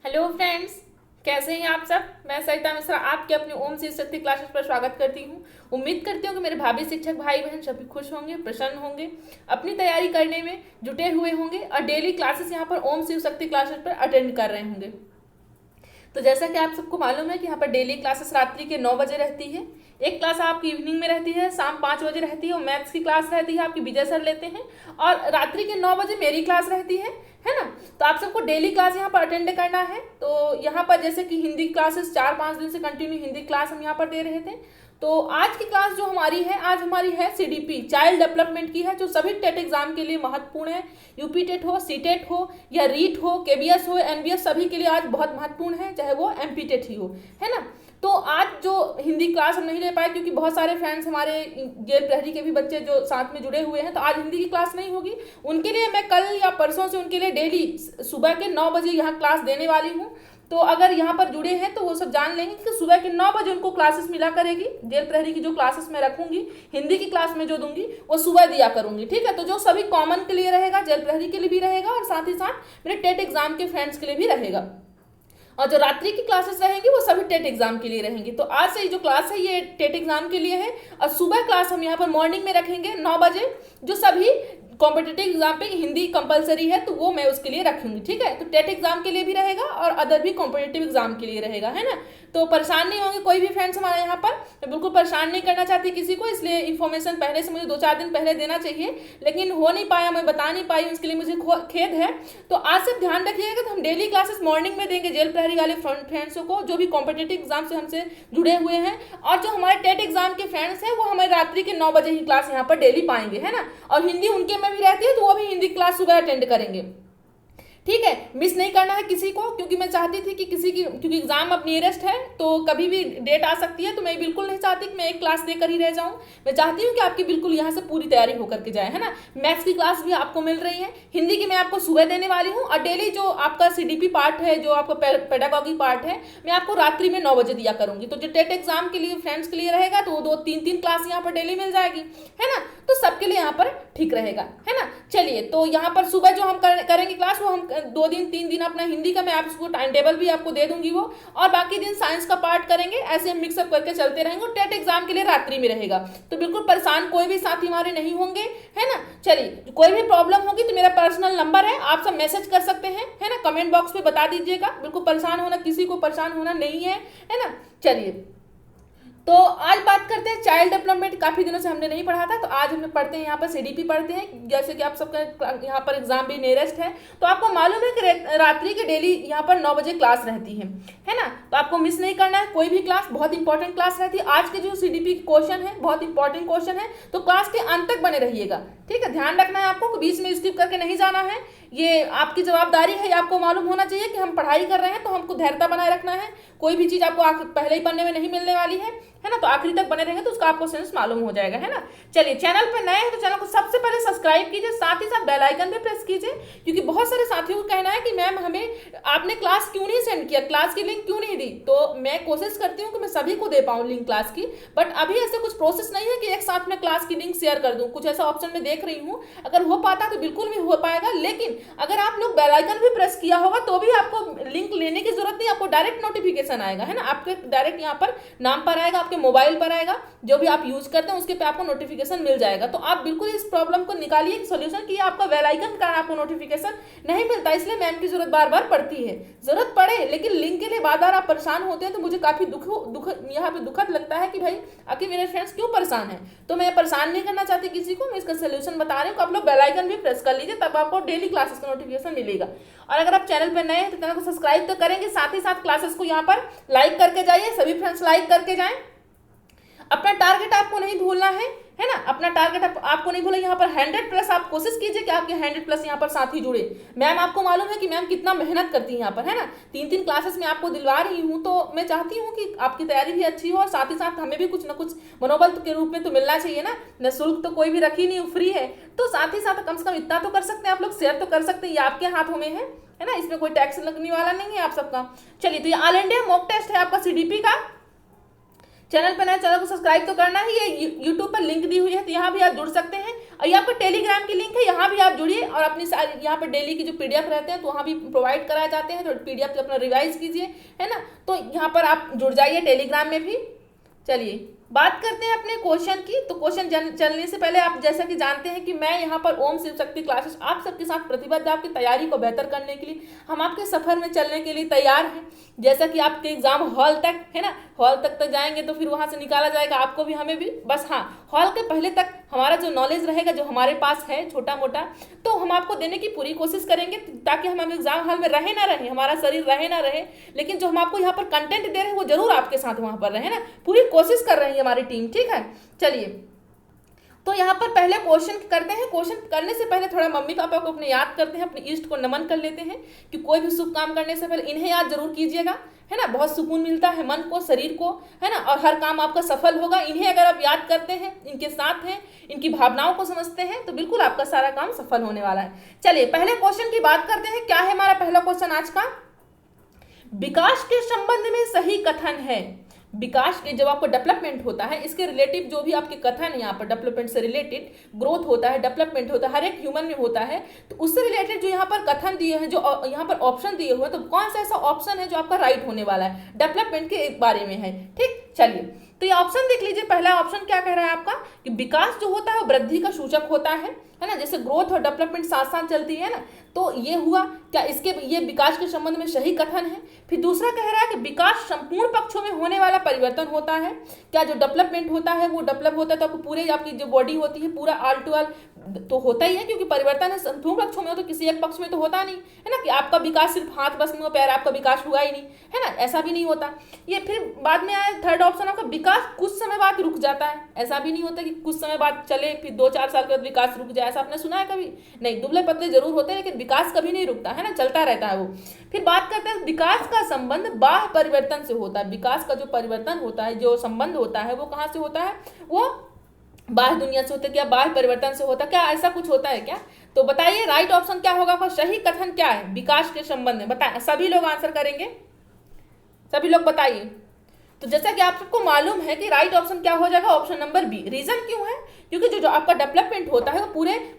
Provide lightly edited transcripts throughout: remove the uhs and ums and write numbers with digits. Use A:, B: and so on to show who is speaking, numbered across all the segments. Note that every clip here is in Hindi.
A: हेलो फ्रेंड्स, कैसे हैं आप सब। मैं सरिता मिश्रा आपके अपनी ओम शिव शक्ति क्लासेस पर स्वागत करती हूं। उम्मीद करती हूं कि मेरे भाभी शिक्षक भाई बहन सभी खुश होंगे, प्रसन्न होंगे, अपनी तैयारी करने में जुटे हुए होंगे और डेली क्लासेस यहां पर ओम शिव शक्ति क्लासेस पर अटेंड कर रहे होंगे। तो जैसा कि आप सबको मालूम है कि यहाँ पर डेली क्लासेस रात्रि के 9 बजे रहती है। एक क्लास आपकी इवनिंग में रहती है, शाम 5 बजे रहती है। और मैथ्स की क्लास रहती है, आपकी विजय सर लेते हैं। और रात्रि के 9 बजे मेरी क्लास रहती है ना। तो आप सबको डेली क्लास यहाँ पर अटेंड करना है। तो यहाँ पर जैसे कि हिंदी क्लासेस 4-5 दिन से कंटिन्यू हिंदी क्लास हम यहाँ पर दे रहे थे। तो आज की क्लास जो हमारी है, आज हमारी है सीडीपी, चाइल्ड डेवलपमेंट की है, जो सभी टेट एग्जाम के लिए महत्वपूर्ण है। यूपी टेट हो, सी टेट हो या रीट हो, केबीएस हो, एनबीएस, सभी के लिए आज बहुत महत्वपूर्ण है, चाहे वो एमपी टेट ही हो, है ना। तो आज जो हिंदी क्लास हम नहीं ले पाए क्योंकि बहुत सारे फ्रेंड्स हमारे जेल प्रहरी के भी बच्चे जो साथ में जुड़े हुए हैं, तो आज हिंदी की क्लास नहीं होगी। उनके लिए मैं कल या परसों से उनके लिए डेली सुबह के 9 बजे यहाँ क्लास देने वाली हूँ। तो अगर यहाँ पर जुड़े हैं तो वो सब जान लेंगे कि सुबह के 9 बजे उनको क्लासेस मिला करेगी। जेल प्रहरी की जो क्लासेस मैं रखूंगी, हिंदी की क्लास में जो दूंगी वो सुबह दिया करूंगी, ठीक है। तो जो सभी कॉमन के लिए रहेगा, जेल प्रहरी के लिए भी रहेगा और साथ ही साथ मेरे टेट एग्जाम के फ्रेंड्स के लिए भी रहेगा। और जो रात्रि की क्लासेस रहेंगी वो सभी टेट एग्जाम के लिए रहेंगी। तो आज से जो क्लास है ये टेट एग्जाम के लिए है। और सुबह क्लास हम यहाँ पर मॉर्निंग में रखेंगे 9 बजे। जो सभी कॉम्पिटेटिव एग्जाम पे हिंदी कंपलसरी है तो वो मैं उसके लिए रखूंगी, ठीक है। तो टेट एग्जाम के लिए भी रहेगा और अदर भी कॉम्पिटेटिव एग्जाम के लिए रहेगा, है ना। तो परेशान नहीं होंगे कोई भी फ्रेंड्स हमारे यहाँ पर। मैं बिल्कुल परेशान नहीं करना चाहती किसी को, इसलिए इन्फॉर्मेशन पहले से मुझे 2-4 दिन पहले देना चाहिए, लेकिन हो नहीं पाया, मैं बता नहीं पाई, उसके लिए मुझे खेद है। तो आज से ध्यान रखिएगा कि हम डेली क्लासेस मॉर्निंग में देंगे जेल प्रहरी वाले फ्रेंड्सों को, जो भी कॉम्पिटेटिव एग्जाम से हमसे जुड़े हुए हैं। और जो हमारे टेट एग्जाम के फ्रेंड्स हैं वो हमारे रात्रि के 9 बजे ही क्लास यहाँ पर डेली पाएंगे, है ना। और हिंदी उनके में भी रहती है तो वो भी हिंदी क्लास सुबह अटेंड करेंगे, ठीक है। मिस नहीं करना है किसी को, क्योंकि मैं चाहती थी कि किसी की, क्योंकि एग्जाम अब नियरेस्ट है तो कभी भी डेट आ सकती है। तो मैं बिल्कुल नहीं चाहती कि मैं एक क्लास देकर ही रह जाऊं। मैं चाहती हूं कि आपकी बिल्कुल यहाँ से पूरी तैयारी होकर के जाए, है ना। मैथ्स की क्लास भी आपको मिल रही है, हिंदी की मैं आपको सुबह देने वाली हूँ। और डेली जो आपका सीडीपी पार्ट है, जो आपका पेडागॉगी पार्ट है, मैं आपको रात्रि में 9 बजे दिया करूंगी। तो जो टेट एग्जाम के लिए फ्रेंड्स के लिए रहेगा तो वो 2-3 क्लास यहाँ पर डेली मिल जाएगी, है ना। तो सबके लिए यहाँ पर ठीक रहेगा, है ना। चलिए, तो यहाँ पर सुबह जो हम करेंगे क्लास, वो हम 2-3 दिन अपना हिंदी का मैं आपको टाइम टेबल भी आपको दे दूंगी वो, और बाकी दिन साइंस का पार्ट करेंगे। ऐसे हम मिक्सअप करके चलते रहेंगे। टेट एग्जाम के लिए रात्रि में रहेगा, तो बिल्कुल परेशान कोई भी साथी हमारे नहीं होंगे, है ना। चलिए, कोई भी प्रॉब्लम होगी तो मेरा पर्सनल नंबर है, आप सब मैसेज कर सकते हैं, है ना। कमेंट बॉक्स में बता दीजिएगा, बिल्कुल परेशान होना, किसी को परेशान होना नहीं है ना। चलिए, तो आज बात करते हैं चाइल्ड डेवलपमेंट। काफी दिनों से हमने नहीं पढ़ा था, तो आज हम पढ़ते हैं यहाँ पर सीडीपी पढ़ते हैं। जैसे कि आप सबका यहाँ पर एग्जाम भी नियरेस्ट है, तो आपको मालूम है कि रात्रि के डेली यहाँ पर 9 बजे क्लास रहती है ना। तो आपको मिस नहीं करना है कोई भी क्लास, बहुत इंपॉर्टेंट क्लास रहती है। आज के जो सीडीपी क्वेश्चन है बहुत इंपॉर्टेंट क्वेश्चन है, तो क्लास के अंत तक बने रहिएगा, ठीक है। ध्यान रखना है आपको, बीच में स्किप करके नहीं जाना है। ये आपकी जवाबदारी है, आपको मालूम होना चाहिए कि हम पढ़ाई कर रहे हैं, तो हमको धैर्यता बनाए रखना है। कोई भी चीज आपको पहले ही पन्ने में नहीं मिलने वाली है ना। तो आखिरी तक बने रहेंगे तो उसका आपको सेंस मालूम हो जाएगा, है ना। चलिए, चैनल पे नए हैं तो चैनल को सबसे पहले सब्सक्राइब कीजिए, साथ ही साथ बेल आइकन भी प्रेस कीजिए। क्योंकि बहुत सारे साथियों को कहना है कि मैम हमें आपने क्लास क्यों नहीं सेंड किया, क्लास की लिंक क्यों नहीं दी। तो मैं कोशिश करती हूँ कि मैं सभी को दे पाऊँ लिंक क्लास की, बट अभी ऐसे कुछ प्रोसेस नहीं है कि एक साथ में क्लास की लिंक शेयर कर दूँ। कुछ ऐसा ऑप्शन में देख रही हूँ, अगर हो पाता तो बिल्कुल भी हो पाएगा। लेकिन अगर आप लोग बेल आइकन भी प्रेस किया होगा तो भी आपको लिंक लेने की जरूरत नहीं, आपको डायरेक्ट नोटिफिकेशन आएगा, है ना। आपके डायरेक्ट यहाँ पर नाम पर आएगा, आपके मोबाइल पर आएगा, जो भी आप यूज करते हैं उसके पे आपको नोटिफिकेशन मिल जाएगा। तो आप बिल्कुल इस प्रॉब्लम को निकालिए सोल्यूशन कि आपका बेल आइकन के कारण आपको नोटिफिकेशन नहीं मिलता, इसलिए मैम की जरूरत बार बार पड़ती है। जरूरत पड़े लेकिन लिंक के लिए बार बार आप परेशान होते हैं, तो मुझे काफी दुख यहाँ पे दुखद लगता है कि भाई आखिर मेरे फ्रेंड्स क्यों परेशान है। तो मैं परेशान नहीं करना चाहती किसी को, मैं इसका सोल्यूशन बता रही हूँ। आप लोग बेल आइकन भी प्रेस कर लीजिए, तब आपको डेली क्लासेस का नोटिफिकेशन मिलेगा। और अगर आप चैनल पर नए हैं तो चैनल को सब्सक्राइब तो करेंगे, साथ ही साथ क्लासेस को यहाँ पर लाइक करके जाइए, सभी फ्रेंड्स लाइक करके जाएं। अपना टारगेट आपको नहीं भूलना है ना। अपना टारगेट आपको नहीं भूलना। यहाँ पर 100+ आप कोशिश कीजिए कि आपके 100+ यहाँ पर साथी जुड़े। मैम आपको मालूम है कि मैम कितना मेहनत करती है यहाँ पर, है ना। 3 क्लासेस में आपको दिलवा रही हूँ, तो मैं चाहती हूँ कि आपकी तैयारी भी अच्छी हो और साथ ही साथ हमें भी कुछ ना कुछ मनोबल के रूप में तो मिलना चाहिए ना। निःशुल्क तो कोई भी रखी नहीं, फ्री है। तो साथ ही साथ कम से कम इतना तो कर सकते हैं आप लोग, शेयर तो कर सकते हैं, ये आपके हाथों में है ना। इसमें कोई टैक्स लगने वाला नहीं है आप सबका। चलिए, तो ये ऑल इंडिया मॉक टेस्ट है आपका सीडीपी का। चैनल पर नए, चैनल को सब्सक्राइब तो करना है। ये यूट्यूब पर लिंक दी हुई है, तो यहाँ भी आप जुड़ सकते हैं। और ये आपका टेलीग्राम की लिंक है, यहाँ भी आप जुड़िए और अपनी सारी यहाँ पर डेली की जो पीडीएफ रहते हैं तो वहाँ भी प्रोवाइड कराए जाते हैं, तो पीडीएफ अपना रिवाइज कीजिए, है ना। तो यहाँ पर आप जुड़ जाइए टेलीग्राम में भी। चलिए बात करते हैं अपने क्वेश्चन की। तो क्वेश्चन चलने से पहले आप जैसा कि जानते हैं कि मैं यहाँ पर ओम शिव शक्ति क्लासेस आप सबके साथ प्रतिबद्ध, आपकी तैयारी को बेहतर करने के लिए, हम आपके सफर में चलने के लिए तैयार हैं। जैसा कि आपके एग्जाम हॉल तक, है ना, हॉल तक जाएंगे तो फिर वहाँ से निकाला जाएगा आपको भी हमें भी, बस हाँ हॉल के पहले तक हमारा जो नॉलेज रहेगा, जो हमारे पास है छोटा मोटा, तो हम आपको देने की पूरी कोशिश करेंगे, ताकि हम एग्जाम हॉल में रहे ना रहे, हमारा शरीर रहे ना रहे, लेकिन जो हम आपको यहाँ पर कंटेंट दे रहे हैं वो जरूर आपके साथ वहाँ पर रहे ना, पूरी कोशिश कर रही है हमारी टीम, ठीक है। चलिए तो यहाँ पर पहले क्वेश्चन करते हैं। क्वेश्चन करने से पहले थोड़ा मम्मी पापा को अपने याद करते हैं, अपने इष्ट को नमन कर लेते हैं कि कोई भी शुभ काम करने से पहले इन्हें याद जरूर कीजिएगा, है ना। बहुत सुकून मिलता है मन को, शरीर को, है ना, और हर काम आपका सफल होगा। इन्हें अगर आप याद करते हैं, इनके साथ हैं, इनकी भावनाओं को समझते हैं, तो बिल्कुल आपका सारा काम सफल होने वाला है। चलिए पहले क्वेश्चन की बात करते हैं। क्या है हमारा पहला क्वेश्चन आज का? विकास के संबंध में सही कथन है। विकास के जब आपको डेवलपमेंट होता है, इसके रिलेटिव जो भी आपके कथन है, यहाँ पर डेवलपमेंट से रिलेटेड ग्रोथ होता है, डेवलपमेंट होता है, हर एक ह्यूमन में होता है, तो उससे रिलेटेड जो यहाँ पर कथन दिए हैं, जो यहाँ पर ऑप्शन दिए हुए हैं, तो कौन सा ऐसा ऑप्शन है जो आपका राइट होने वाला है, डेवलपमेंट के बारे में है, ठीक। चलिए तो ये ऑप्शन देख लीजिए। पहला ऑप्शन क्या कह रहा है आपका कि विकास जो होता है वो वृद्धि का सूचक होता है ना, जैसे ग्रोथ और डेवलपमेंट साथ साथ चलती है ना, तो ये हुआ क्या, इसके ये विकास के संबंध में सही कथन है। फिर दूसरा कह रहा है कि विकास संपूर्ण पक्षों में होने वाला परिवर्तन होता है। क्या जो डेवलपमेंट होता है वो डेवलप होता है तो आपको पूरे आपकी जो बॉडी होती है पूरा ऑल टू ऑल तो होता ही है, क्योंकि परिवर्तन है संपूर्ण पक्षों में हो, तो किसी एक पक्ष में तो होता नहीं है ना, कि आपका विकास सिर्फ हाथ बस में हो, पैर आपका विकास हुआ ही नहीं, है ना, ऐसा भी नहीं होता। ये फिर बाद में आया थर्ड ऑप्शन आपका, विकास कुछ समय बाद रुक जाता है। ऐसा भी नहीं होता कि कुछ समय बाद चले फिर 2-4 साल के बाद विकास रुक जाए, ऐसा आपने सुना है कभी? नहीं, दुबले पतले जरूर होते हैं लेकिन विकास कभी नहीं रुकता, है ना, चलता रहता है वो। फिर बात करते हैं विकास का संबंध बाह्य परिवर्तन से होता है। विकास का जो परिवर्तन होता है, जो संबंध होता है, वो कहाँ से होता है? वो बाह्य दुनिया से होता है। क्या बाह्य परिवर्तन से होता है? क्या ऐसा कुछ होता है क्या? तो बताइए राइट ऑप्शन क्या होगा? सही कथन क्या है विकास के संबंध में? बताएं, सभी लोग आंसर करेंगे, सभी लोग बताइए। तो जैसा कि आप सबको मालूम है कि राइट ऑप्शन क्या हो जाएगा? Option number B. रीजन क्यों है? क्योंकि जो आपका डेवलपमेंट होता है वो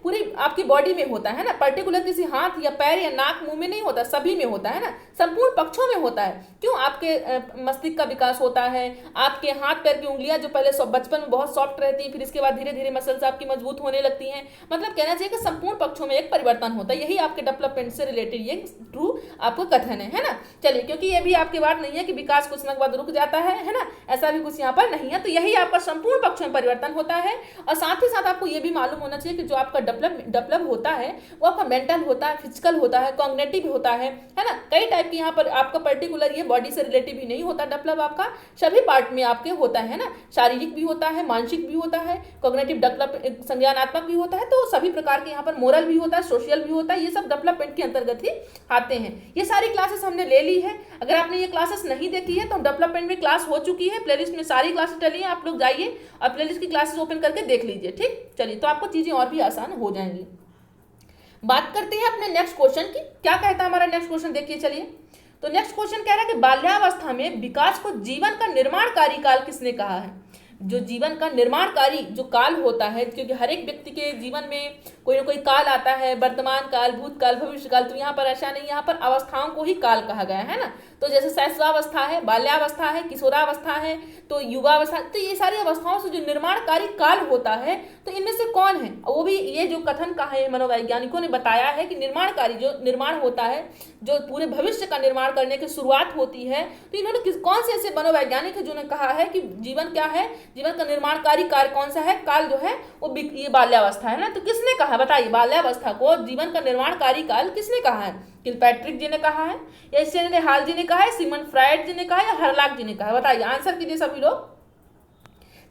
A: पूरी आपकी बॉडी में होता है ना, पर्टिकुलर किसी हाथ या पैर या नाक मुंह में नहीं होता, सभी में होता है ना, संपूर्ण पक्षों में होता है। क्यों? आपके मस्तिष्क का विकास होता है, आपके हाथ पैर की उंगलियां जो पहले बचपन में बहुत सॉफ्ट रहती है, फिर इसके बाद धीरे धीरे मसल्स आपकी मजबूत होने लगती हैं। मतलब कहना चाहिए कि संपूर्ण पक्षों में एक परिवर्तन होता है। यही आपके डेवलपमेंट से रिलेटेड ये ट्रू आपको कथन है ना। चलिए, क्योंकि ये भी आपकी बात नहीं है कि विकास कुछ समय बाद रुक जाता है ना, ऐसा भी कुछ यहाँ पर नहीं है। तो यही आपका संपूर्ण पक्षों में परिवर्तन होता है। और साथ ही साथ आपको ये भी मालूम होना चाहिए कि जो आपका डेवलप होता है वो आपका मेंटल होता है, फिजिकल होता है, कॉग्निटिव होता है ना। कई टाइप की यहाँ पर आपका पर्टिकुलर ये बॉडी से रिलेटिव ही नहीं होता डेवलप, आपका सभी पार्ट में आपके होता है ना। शारीरिक भी होता है, मानसिक भी होता है, कॉग्निटिव डेवलप संज्ञानात्मक भी होता है, तो सभी प्रकार के यहाँ पर मोरल भी होता है, सोशल भी होता है। ये सब डेवलपमेंट के अंतर्गत ही आते हैं। ये सारी क्लासेस हमने ले ली है। अगर आपने ये क्लासेस नहीं देखी है तो डेवलपमेंट में क्लास हो चुकी है, प्लेलिस्ट में सारी क्लासेस डली हैं, आप लोग जाइए और प्लेलिस्ट की क्लासेस ओपन करके देख लीजिए, ठीक। चलिए, तो आपको चीजें और भी आसान हो जाएंगी। बात करते हैं अपने नेक्स्ट क्वेश्चन की। क्या कहता है हमारा नेक्स्ट क्वेश्चन? देखिए चलिए, तो नेक्स्ट क्वेश्चन कह रहा है कि बाल्यावस्था में विकास को जीवन का निर्माणकारी काल किसने कहा है? जो जीवन का निर्माणकारी जो काल होता है, क्योंकि हर एक व्यक्ति के जीवन में कोई ना कोई काल आता है, वर्तमान काल, भूतकाल, भविष्य काल, तो यहाँ पर ऐसा नहीं, यहाँ पर अवस्थाओं को ही काल कहा गया है ना। तो जैसे शैशवावस्था है, बाल्यावस्था है, किशोरावस्था है, तो युवावस्था, तो ये सारी अवस्थाओं से जो निर्माणकारी काल होता है, तो इनमें से कौन है? वो भी ये जो कथन कहा है मनोवैज्ञानिकों ने बताया है कि निर्माणकारी जो निर्माण होता है, जो पूरे भविष्य का निर्माण करने की शुरुआत होती है, तो इन्होंने कौन से ऐसे मनोवैज्ञानिक है जिन्होंने कहा है कि जीवन क्या है, जीवन का निर्माणकारी काल कौन सा है? काल जो है वो ये बाल्यावस्था है ना। तो किसने कहा? बताइए, बाल्यावस्था को जीवन का निर्माणकारी काल किसने कहा है? किलपैट्रिक जी ने कहा है, या स्टेनले हाल जी ने कहा है, सिमन फ्राइड जी ने कहा है, या हरलाक जी ने कहा है? बताइए, आंसर कीजिए सभी लोग,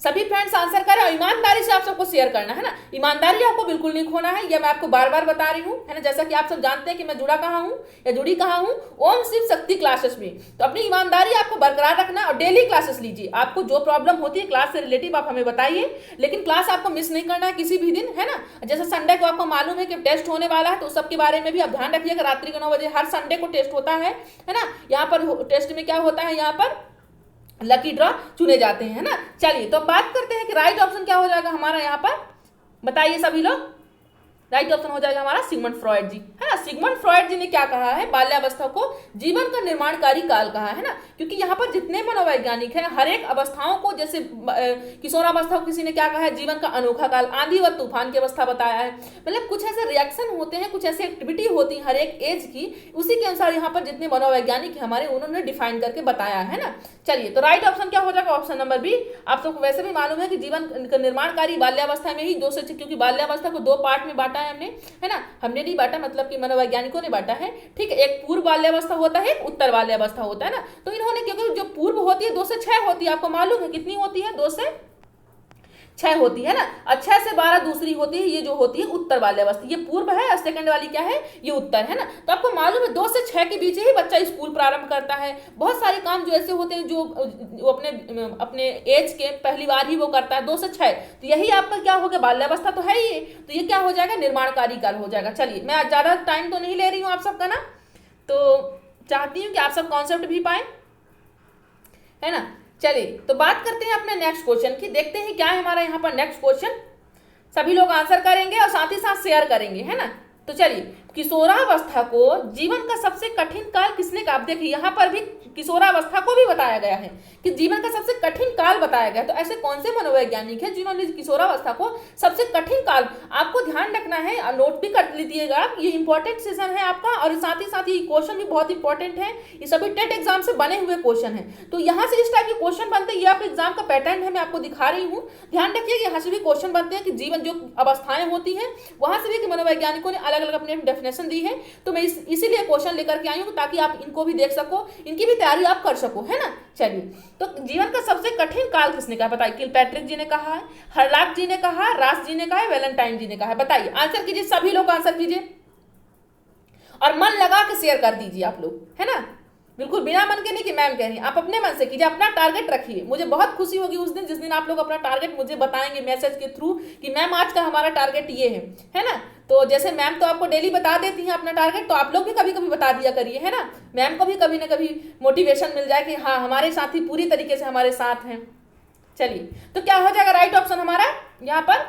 A: सभी फ्रेंड्स आंसर करें। और ईमानदारी से आप सबको शेयर करना है ना, ईमानदारी आपको बिल्कुल नहीं खोना है। ये मैं आपको बार बार बता रही हूँ, है ना। जैसा कि आप सब जानते हैं कि मैं जुड़ा कहाँ हूँ या जुड़ी कहाँ हूँ, ओम शिव शक्ति क्लासेस में। तो अपनी ईमानदारी आपको बरकरार रखना और डेली क्लासेस लीजिए। आपको जो प्रॉब्लम होती है क्लास से रिलेटिव आप हमें बताइए, लेकिन क्लास आपको मिस नहीं करना है किसी भी दिन, है ना। जैसे संडे को आपको मालूम है कि टेस्ट होने वाला है, तो उस सब के बारे में भी आप ध्यान रखिएगा। रात्रि के 9 बजे हर संडे को टेस्ट होता है ना। यहाँ पर टेस्ट में क्या होता है, यहाँ पर लकी ड्रॉ चुने जाते हैं ना। चलिए, तो बात करते हैं कि राइट ऑप्शन क्या हो जाएगा हमारा यहाँ पर? बताइए सभी लोग। राइट ऑप्शन हो जाएगा हमारा सिगमंड फ्रॉइड जी, है ना। सिगमंड फ्रॉइड जी ने क्या कहा है, बाल्यावस्था को जीवन का निर्माणकारी काल कहा है ना, क्योंकि यहाँ पर जितने मनोवैज्ञानिक हैं हर एक अवस्थाओं को, जैसे किशोरावस्था को किसी ने क्या कहा है, जीवन का अनोखा काल, आंधी व तूफान की अवस्था बताया है। मतलब कुछ ऐसे रिएक्शन होते हैं, कुछ ऐसी एक्टिविटी होती है हर एक एज की, उसी के अनुसार यहाँ पर जितने मनोवैज्ञानिक है हमारे, उन्होंने डिफाइन करके बताया है ना। चलिए, तो राइट ऑप्शन क्या हो जाएगा, ऑप्शन नंबर बी। आप सबको वैसे भी मालूम है कि जीवन का निर्माणकारी बाल्यावस्था में ही 2 से, क्योंकि बाल्यावस्था को 2 पार्ट में बांटा है हमने, है ना। हमने नहीं बांटा, मतलब कि मनोवैज्ञानिकों ने बांटा है, ठीक है। एक पूर्व बाल्यावस्था होता है, एक उत्तर बाल्यावस्था होता है ना। तो इन्होंने, क्योंकि जो पूर्व होती है 2 से 6 होती है, आपको मालूम है कितनी होती है, 2 से 6 होती है ना। और 6 से 12 दूसरी होती है, ये जो होती है उत्तर बाल्यावस्था, ये पूर्व है और सेकंड वाली क्या है, ये उत्तर है ना। तो आपको मालूम है 2 से 6 के बीच ही बच्चा स्कूल प्रारंभ करता है। बहुत सारे काम जो ऐसे होते हैं जो अपने एज के पहली बार ही वो करता है, 2 से 6। तो यही आपका क्या हो गया, बाल्यावस्था तो है ही, तो ये क्या हो जाएगा, निर्माणकारी काल हो जाएगा। चलिए, मैं ज्यादा टाइम तो नहीं ले रही हूँ आप सबका ना, तो चाहती हूँ कि आप सब कॉन्सेप्ट भी पाए, है ना। चलिए, तो बात करते हैं अपने नेक्स्ट क्वेश्चन की, देखते हैं क्या है हमारा यहाँ पर नेक्स्ट क्वेश्चन। सभी लोग आंसर करेंगे और साथ ही साथ शेयर करेंगे, है ना। तो चलिए, किशोरावस्था को जीवन का सबसे कठिन काल किसने कहा। आप देखिए यहाँ पर भी किशोरावस्था को भी बताया गया है कि जीवन का सबसे कठिन काल बताया गया। तो ऐसे कौन से मनोवैज्ञानिक हैं जिन्होंने किशोरावस्था को सबसे कठिन काल, आपको ध्यान रखना है, नोट भी कर लीजिएगा आप, ये इंपॉर्टेंट सेशन है आपका, और साथ ही साथ ये क्वेश्चन भी बहुत इंपॉर्टेंट है, ये सभी टेट एग्जाम से बने हुए क्वेश्चन है। तो यहाँ से इस टाइप के क्वेश्चन बनते हैं, ये आपके एग्जाम का पैटर्न है, मैं आपको दिखा रही हूँ। ध्यान रखिए, यहाँ से भी क्वेश्चन बनते हैं कि जीवन जो अवस्थाएं होती हैं वहां से भी मनोवैज्ञानिकों ने अलग अलग अपने डेफिनेशन दी है। तो मैं इसीलिए क्वेश्चन लेकर के आई हूँ ताकि आप इनको भी देख सको, इनकी भी तैयारी आप कर सको, है ना। चलिए, तो जीवन का सबसे कठिन काल किसने कहा, बताइए। किलपैट्रिक जी ने कहा है, हर्लाक जी ने कहा है, रास जी ने कहा है, वैलेंटाइन जी ने कहा है। बताइए, आंसर कीजिए, सभी लोग आंसर कीजिए और मन लगा के शेयर कर दीजिए आप लोग, है ना। बिल्कुल बिना मन के नहीं कि मैम कह रही हैं, आप अपने मन से कीजिए, अपना टारगेट रखिए। मुझे बहुत खुशी होगी उस दिन जिस दिन आप लोग अपना टारगेट मुझे बताएंगे मैसेज के थ्रू कि मैम आज का हमारा टारगेट ये है ना। तो जैसे मैम तो आपको डेली बता देती हैं अपना टारगेट, तो आप लोग भी कभी कभी बता दिया करिए, है ना। मैम को भी कभी ना कभी मोटिवेशन मिल जाए कि हाँ हमारे साथी पूरी तरीके से हमारे साथ हैं। चलिए, तो क्या हो जाएगा राइट ऑप्शन हमारा यहाँ पर,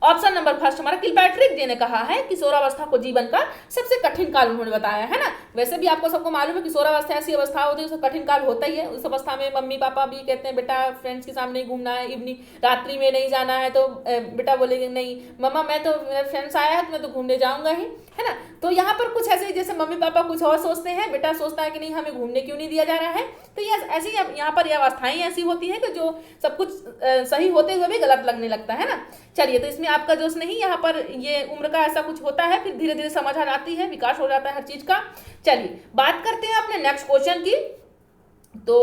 A: ऑप्शन नंबर फर्स्ट हमारा किलपैट्रिक जी ने कहा है किशोरावस्था को जीवन का सबसे कठिन काल उन्होंने बताया, है ना। वैसे भी आपको सबको मालूम है किशोरावस्था ऐसी अवस्था होती है उसका कठिन काल होता ही है। उस अवस्था में मम्मी पापा भी कहते हैं बेटा फ्रेंड्स के सामने घूमना है, इवनिंग रात्रि में नहीं जाना है, तो बेटा बोलेंगे नहीं मम्मा मैं तो, मेरा फ्रेंड्स आया है तो मैं तो घूमने जाऊंगा ही, है ना। तो यहाँ पर कुछ ऐसे जैसे मम्मी पापा कुछ और सोचते हैं, बेटा सोचता है कि नहीं हमें घूमने क्यों नहीं दिया जा रहा है। तो ये ऐसी यहाँ पर ये अवस्थाएं ऐसी होती हैं कि जो सब कुछ सही होते हुए भी गलत लगने लगता है ना। चलिए, तो इसमें आपका जोश नहीं, यहाँ पर ये उम्र का ऐसा कुछ होता है, फिर धीरे धीरे समझ आ जाती है, विकास हो जाता है हर चीज का। चलिए, बात करते हैं अपने नेक्स्ट क्वेश्चन की। तो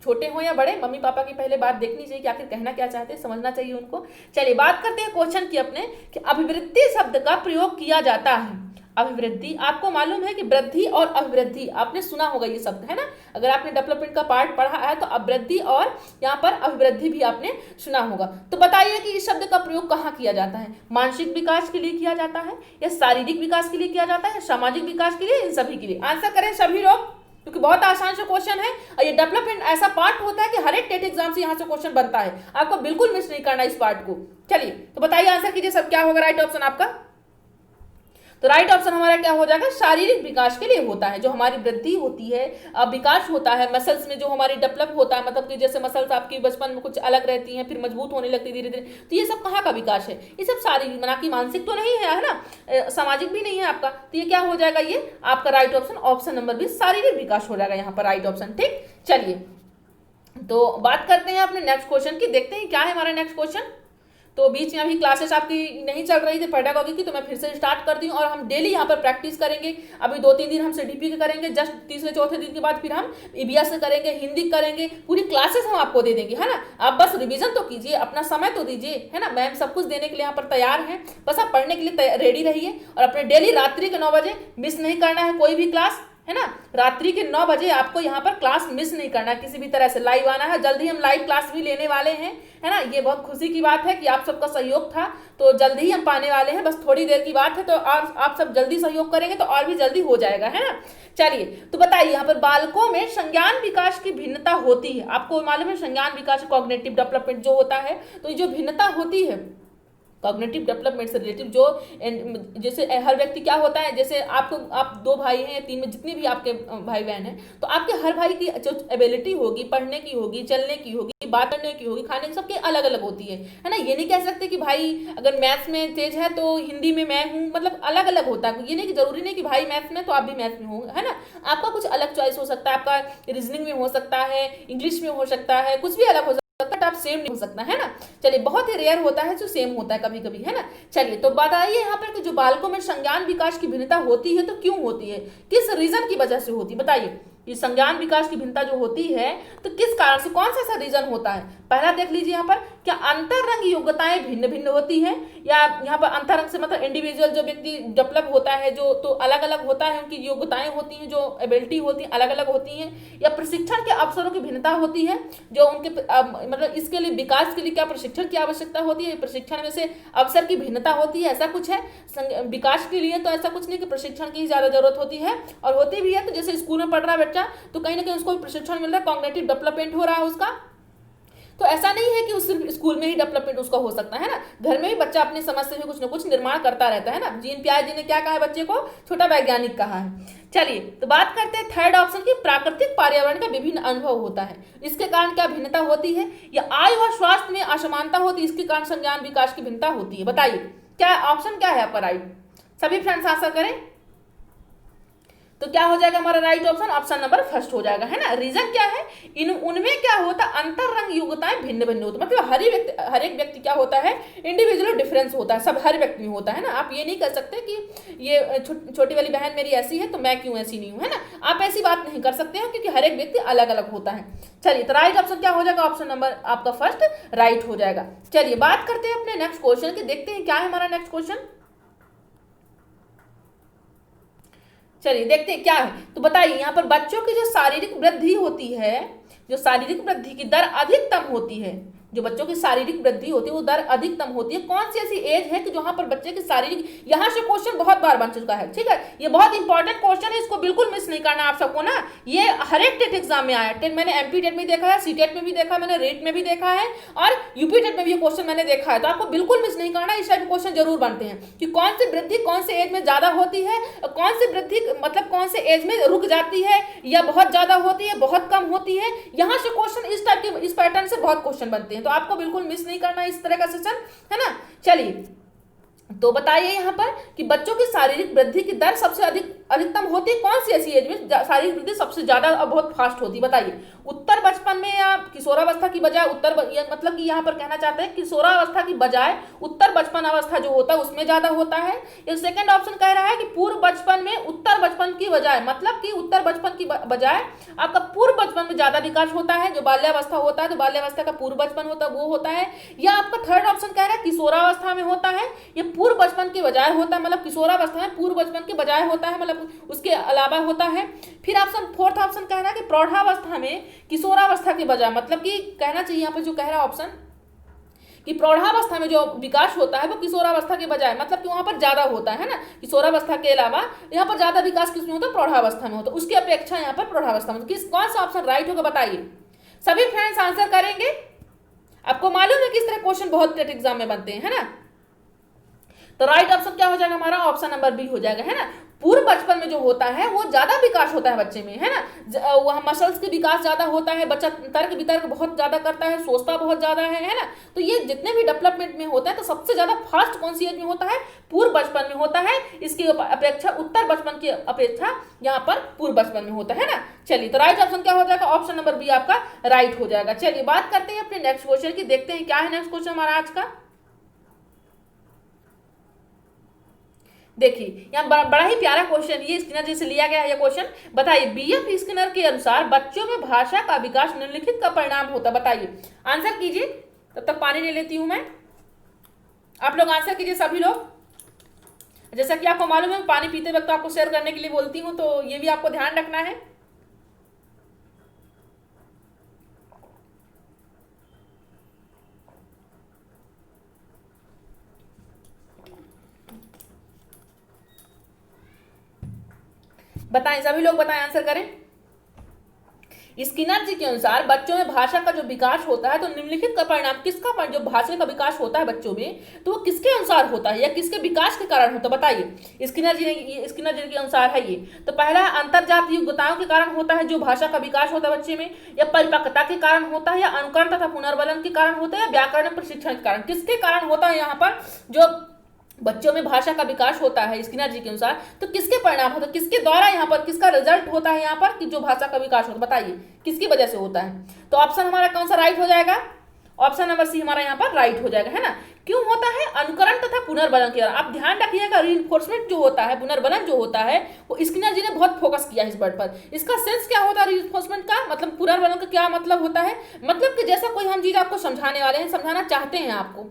A: छोटे हो या बड़े, मम्मी पापा की पहले बात देखनी चाहिए कि आखिर कहना क्या चाहते हैं, समझना चाहिए उनको। चलिए, बात करते हैं क्वेश्चन की अपने कि अभिवृद्धि शब्द का प्रयोग किया जाता है। अभिवृद्धि, आपको मालूम है कि वृद्धि और अभिवृद्धि आपने सुना होगा ये शब्द, है ना। अगर आपने डेवलपमेंट का पार्ट पढ़ा है तो अभिवृद्धि और यहाँ पर अभिवृद्धि भी आपने सुना होगा। तो बताइए कि इस शब्द का प्रयोग कहाँ किया जाता है, मानसिक विकास के लिए किया जाता है, या शारीरिक विकास के लिए किया जाता है, सामाजिक विकास के लिए, इन सभी के लिए। आंसर करें सभी लोग, क्योंकि बहुत आसान से क्वेश्चन है और ये डेवलपमेंट ऐसा पार्ट होता है कि हर एक टेट एग्जाम से यहाँ से क्वेश्चन बनता है, आपको बिल्कुल मिस नहीं करना इस पार्ट को। चलिए, तो बताइए आंसर कीजिए सब, क्या होगा राइट ऑप्शन आपका। तो राइट ऑप्शन हमारा क्या हो जाएगा, शारीरिक विकास के लिए होता है, जो हमारी वृद्धि होती है, विकास होता है मसल्स में, जो हमारी डेवलप होता है, मतलब कि जैसे मसल्स आपकी बचपन में कुछ अलग रहती हैं फिर मजबूत होने लगती है धीरे धीरे, तो ये सब कहाँ का विकास है, ये सब शारीरिक, ना कि मानसिक तो नहीं है ना, सामाजिक भी नहीं है आपका। तो ये क्या हो जाएगा, ये आपका राइट ऑप्शन, ऑप्शन नंबर भी शारीरिक विकास हो जाएगा यहाँ पर राइट ऑप्शन, ठीक। चलिए, तो बात करते हैं अपने नेक्स्ट क्वेश्चन की, देखते हैं क्या है हमारा नेक्स्ट क्वेश्चन। तो बीच में अभी क्लासेस आपकी नहीं चल रही थी पेडागॉजी की, तो मैं फिर से स्टार्ट कर दी हूँ और हम डेली यहाँ पर प्रैक्टिस करेंगे। अभी 2-3 दिन हम CDP के करेंगे, जस्ट तीसरे चौथे दिन के बाद फिर हम EBS से करेंगे, हिंदी करेंगे, पूरी क्लासेस हम आपको दे देंगे, है ना। आप बस रिवीजन तो कीजिए, अपना समय तो दीजिए, है ना। मैम सब कुछ देने के लिए यहाँ पर तैयार है, बस आप पढ़ने के लिए रेडी रहिए और अपने डेली रात्रि के 9 बजे मिस नहीं करना है कोई भी क्लास, है ना। रात्रि के 9 बजे आपको यहाँ पर क्लास मिस नहीं करना, किसी भी तरह से लाइव आना है। जल्दी हम लाइव क्लास भी लेने वाले हैं, है ना। ये बहुत खुशी की बात है कि आप सबका सहयोग था, तो जल्दी ही हम पाने वाले हैं, बस थोड़ी देर की बात है। तो आप सब जल्दी सहयोग करेंगे तो और भी जल्दी हो जाएगा, है ना। चलिए, तो बताइए यहाँ पर बालकों में संज्ञान विकास की भिन्नता होती है। आपको मालूम है संज्ञान विकास, कॉग्निटिव डेवलपमेंट जो होता है, तो ये जो भिन्नता होती है कॉग्निटिव डेवलपमेंट से रिलेटिव जो जैसे हर व्यक्ति क्या होता है, जैसे आप 2 भाई हैं या 3 में जितने भी आपके भाई बहन हैं, तो आपके हर भाई की जो एबिलिटी होगी, पढ़ने की होगी, चलने की होगी, बात करने की होगी, खाने की, सबकी अलग अलग होती है ना। ये नहीं कह सकते कि भाई अगर मैथ्स में तेज है तो हिंदी में मैं हूँ, मतलब अलग अलग होता है। ये नहीं कि जरूरी नहीं कि भाई मैथ्स में तो आप भी मैथ्स में हो, है ना। आपका कुछ अलग चॉइस हो सकता है, आपका रीजनिंग में हो सकता है, इंग्लिश में हो सकता है, कुछ भी अलग हो सकता है, आप सेम नहीं हो सकता, है ना। चलिए, बहुत ही रेयर होता है जो सेम होता है कभी कभी, है ना। चलिए, तो बात आई है यहाँ पर कि जो बालकों में संज्ञान विकास की भिन्नता होती है तो क्यों होती है, किस रीजन की वजह से होती है, बताइए। ये संज्ञान विकास की भिन्नता जो होती है तो किस कारण से, कौन सा ऐसा रीजन होता है। पहला देख लीजिए यहाँ पर, क्या अंतररंग योग्यताएं भिन्न भिन्न होती है, या यहाँ पर अंतरंग से मतलब इंडिविजुअल जो व्यक्ति डेवलप होता है जो, तो अलग अलग होता है, उनकी योग्यताएं होती हैं, जो एबिलिटी होती है अलग अलग होती हैं, या प्रशिक्षण के अवसरों की भिन्नता होती है, जो उनके मतलब इसके लिए विकास के लिए क्या प्रशिक्षण की आवश्यकता होती है, प्रशिक्षण में से अवसर की भिन्नता होती है, ऐसा कुछ है। विकास के लिए तो ऐसा कुछ नहीं कि प्रशिक्षण की ज्यादा जरूरत होती है, और होती भी है तो जैसे स्कूल में पढ़ रहा है बच्चा तो कहीं ना कहीं उसको प्रशिक्षण मिल रहा है, कॉग्निटिव डेवलपमेंट हो रहा है उसका। तो ऐसा नहीं है कि उस सिर्फ स्कूल में ही डेवलपमेंट उसका हो सकता है ना, घर में भी बच्चा अपनी समझ से भी कुछ ना कुछ निर्माण करता रहता है ना। जीन पियाजे ने क्या कहा है बच्चे को, छोटा वैज्ञानिक कहा है। चलिए, तो बात करते हैं थर्ड ऑप्शन की, प्राकृतिक पर्यावरण का विभिन्न अनुभव होता है, इसके कारण क्या भिन्नता होती है, या आयु और स्वास्थ्य में असमानता होती है, इसके कारण संज्ञान विकास की भिन्नता होती है। बताइए क्या ऑप्शन क्या है आपका राइट, सभी फ्रेंड्स आंसर करें। तो क्या हो जाएगा हमारा right option, option number first हो जाएगा, है ना। रीजन क्या है, उनमें क्या होता है, अंतररंग योग्यताएं भिन्न भिन्न होती है, मतलब हर एक व्यक्ति क्या होता है, इंडिविजुअल डिफरेंस होता है, सब हर व्यक्ति में होता है ना। आप ये नहीं कर सकते कि ये छोटी वाली बहन मेरी ऐसी है तो मैं क्यों ऐसी नहीं हूँ, है ना। आप ऐसी बात नहीं कर सकते हो क्योंकि हर एक व्यक्ति अलग अलग होता है। चलिए, तो राइट ऑप्शन क्या हो जाएगा, ऑप्शन नंबर आपका फर्स्ट राइट हो जाएगा। चलिए, बात करते हैं अपने नेक्स्ट क्वेश्चन की, देखते हैं क्या है हमारा नेक्स्ट क्वेश्चन। चलिए देखते हैं क्या है, तो बताइए यहाँ पर बच्चों की जो शारीरिक वृद्धि होती है, जो शारीरिक वृद्धि की दर अधिकतम होती है, जो बच्चों की शारीरिक वृद्धि होती है वो दर अधिकतम होती है, कौन सी ऐसी एज है कि जहां पर बच्चे की शारीरिक, यहां से क्वेश्चन बहुत बार बन चुका है, ठीक है। ये बहुत इंपॉर्टेंट क्वेश्चन है, इसको बिल्कुल मिस नहीं करना आप सबको ना। ये हर एक टेट एग्जाम में आया, टेट मैंने एमपी टेट में देखा है, सीटेट में भी देखा है मैंने, रेट में भी देखा है, और यूपी टेट में भी ये क्वेश्चन मैंने देखा है। तो आपको बिल्कुल मिस नहीं करना, इस टाइप के क्वेश्चन जरूर बनते हैं कि कौन सी वृद्धि कौन से एज में ज्यादा होती है, कौन सी वृद्धि मतलब कौन से एज में रुक जाती है, या बहुत ज्यादा होती है, बहुत कम होती है। यहां से क्वेश्चन इस टाइप के, इस पैटर्न से बहुत क्वेश्चन बनते हैं, तो आपको बिल्कुल मिस नहीं करना इस तरह का सेशन, है ना। चलिए, तो बताइए यहाँ पर कि बच्चों की शारीरिक वृद्धि की दर सबसे अधिकतम होती है कौन सी ऐसी एज में शारीरिक वृद्धि सबसे ज्यादा और बहुत फास्ट होती है, बताइए। उत्तर बचपन में या किशोरावस्था की बजाय मतलब कि यहाँ पर कहना चाहते हैं किशोरावस्था की बजाय उत्तर बचपन अवस्था जो होता है उसमें ज्यादा होता है। ये सेकंड ऑप्शन कह रहा है कि पूर्व बचपन में उत्तर बचपन की बजाय, मतलब कि उत्तर बचपन की बजाय आपका पूर्व बचपन में ज्यादा विकास होता है, जो बाल्यावस्था होता है तो बाल्यावस्था का पूर्व बचपन होता है वो होता है। या आपका थर्ड ऑप्शन कह रहा है किशोरावस्था में होता है, ये पूर्व बचपन के बजाय होता है, मतलब किशोरावस्था में पूर्व बचपन के बजाय होता है, मतलब उसके अलावा होता है। फिर ऑप्शन फोर्थ ऑप्शन कह रहा है कि प्रौढ़ावस्था में किशोरावस्था के बजाय, मतलब कि कहना चाहिए यहाँ पर जो कह रहा है ऑप्शन कि प्रौढ़ावस्था में जो विकास होता है वो किशोरावस्था के बजाय, मतलब कि वहां पर ज्यादा होता है ना, किशोरावस्था के अलावा यहाँ पर ज्यादा विकास किसमें होता है, प्रौढ़ावस्था में होता है, उसकी अपेक्षा यहाँ पर प्रौढ़ावस्था में। किस कौन सा ऑप्शन राइट होगा बताइए, सभी फ्रेंड्स आंसर करेंगे। आपको मालूम है किस तरह क्वेश्चन बहुत टेट एग्जाम में बनते हैं, है ना। तो राइट ऑप्शन क्या हो जाएगा हमारा, ऑप्शन नंबर बी हो जाएगा, है ना। पूर्व बचपन में जो होता है वो ज्यादा विकास होता है बच्चे में, है ना। वह मसल्स के विकास ज्यादा होता है, बच्चा तर्क वितर्क बहुत ज्यादा करता है, सोचता बहुत ज्यादा है ना। तो ये जितने भी डेवलपमेंट में होता है तो सबसे ज्यादा फास्ट कौन सी एज में होता है, पूर्व बचपन में होता है। इसकी अपेक्षा उत्तर बचपन की अपेक्षा यहाँ पर पूर्व बचपन में होता है ना। चलिए, तो राइट ऑप्शन क्या हो जाएगा, ऑप्शन नंबर बी आपका राइट हो जाएगा। चलिए, बात करते हैं अपने नेक्स्ट क्वेश्चन की, देखते हैं क्या है नेक्स्ट क्वेश्चन हमारा आज का। देखिए, यहाँ बड़ा ही प्यारा क्वेश्चन, ये स्किनर जी से लिया गया है ये क्वेश्चन। बताइए, बीएफ स्किनर के अनुसार बच्चों में भाषा का विकास निम्नलिखित का परिणाम होता है, बताइए। आंसर कीजिए, तब तक पानी ले लेती हूं मैं। आप लोग आंसर कीजिए सभी लोग। जैसा कि आपको मालूम है पानी पीते वक्त आपको शेयर करने के लिए बोलती हूँ, तो ये भी आपको ध्यान रखना है। बताएं सभी लोग, बताएं, आंसर करें। स्किनर जी के अनुसार बच्चों में भाषा का जो विकास होता है तो निम्नलिखित का परिणाम किसका जो भाषा का विकास होता है बच्चों में तो वो किसके अनुसार होता है या किसके विकास के कारण होता है बताइए। स्किनर जी के अनुसार है ये। तो पहला अंतरजातीय योग्यताओं के कारण होता है जो भाषा का विकास होता है बच्चे में, या परिपक्वता के कारण होता है, या अनुकरण तथा पुनर्बलन के कारण होता है, या व्याकरण प्रशिक्षण के कारण। किसके कारण होता है यहाँ पर जो बच्चों में भाषा का विकास होता है स्किनर जी के अनुसार तो किसके परिणाम होता है, किसके द्वारा यहाँ पर किसका रिजल्ट होता है यहाँ पर कि जो भाषा का विकास होता है बताइए किसकी वजह से होता है। तो ऑप्शन हमारा कौन सा राइट हो जाएगा, ऑप्शन नंबर सी हमारा यहाँ पर राइट हो जाएगा, है ना। क्यों होता है, अनुकरण तथा पुनर्बलन के। आप ध्यान रखिएगा रीइंफोर्समेंट जो होता है, पुनर्बलन जो होता है वो स्किनर जी ने बहुत फोकस किया है इस वर्ड पर। इसका सेंस क्या होता है रीइंफोर्समेंट का, मतलब पुनर्बलन का क्या मतलब होता है, मतलब कि जैसा कोई हम चीज आपको समझाने वाले हैं, समझाना चाहते हैं आपको,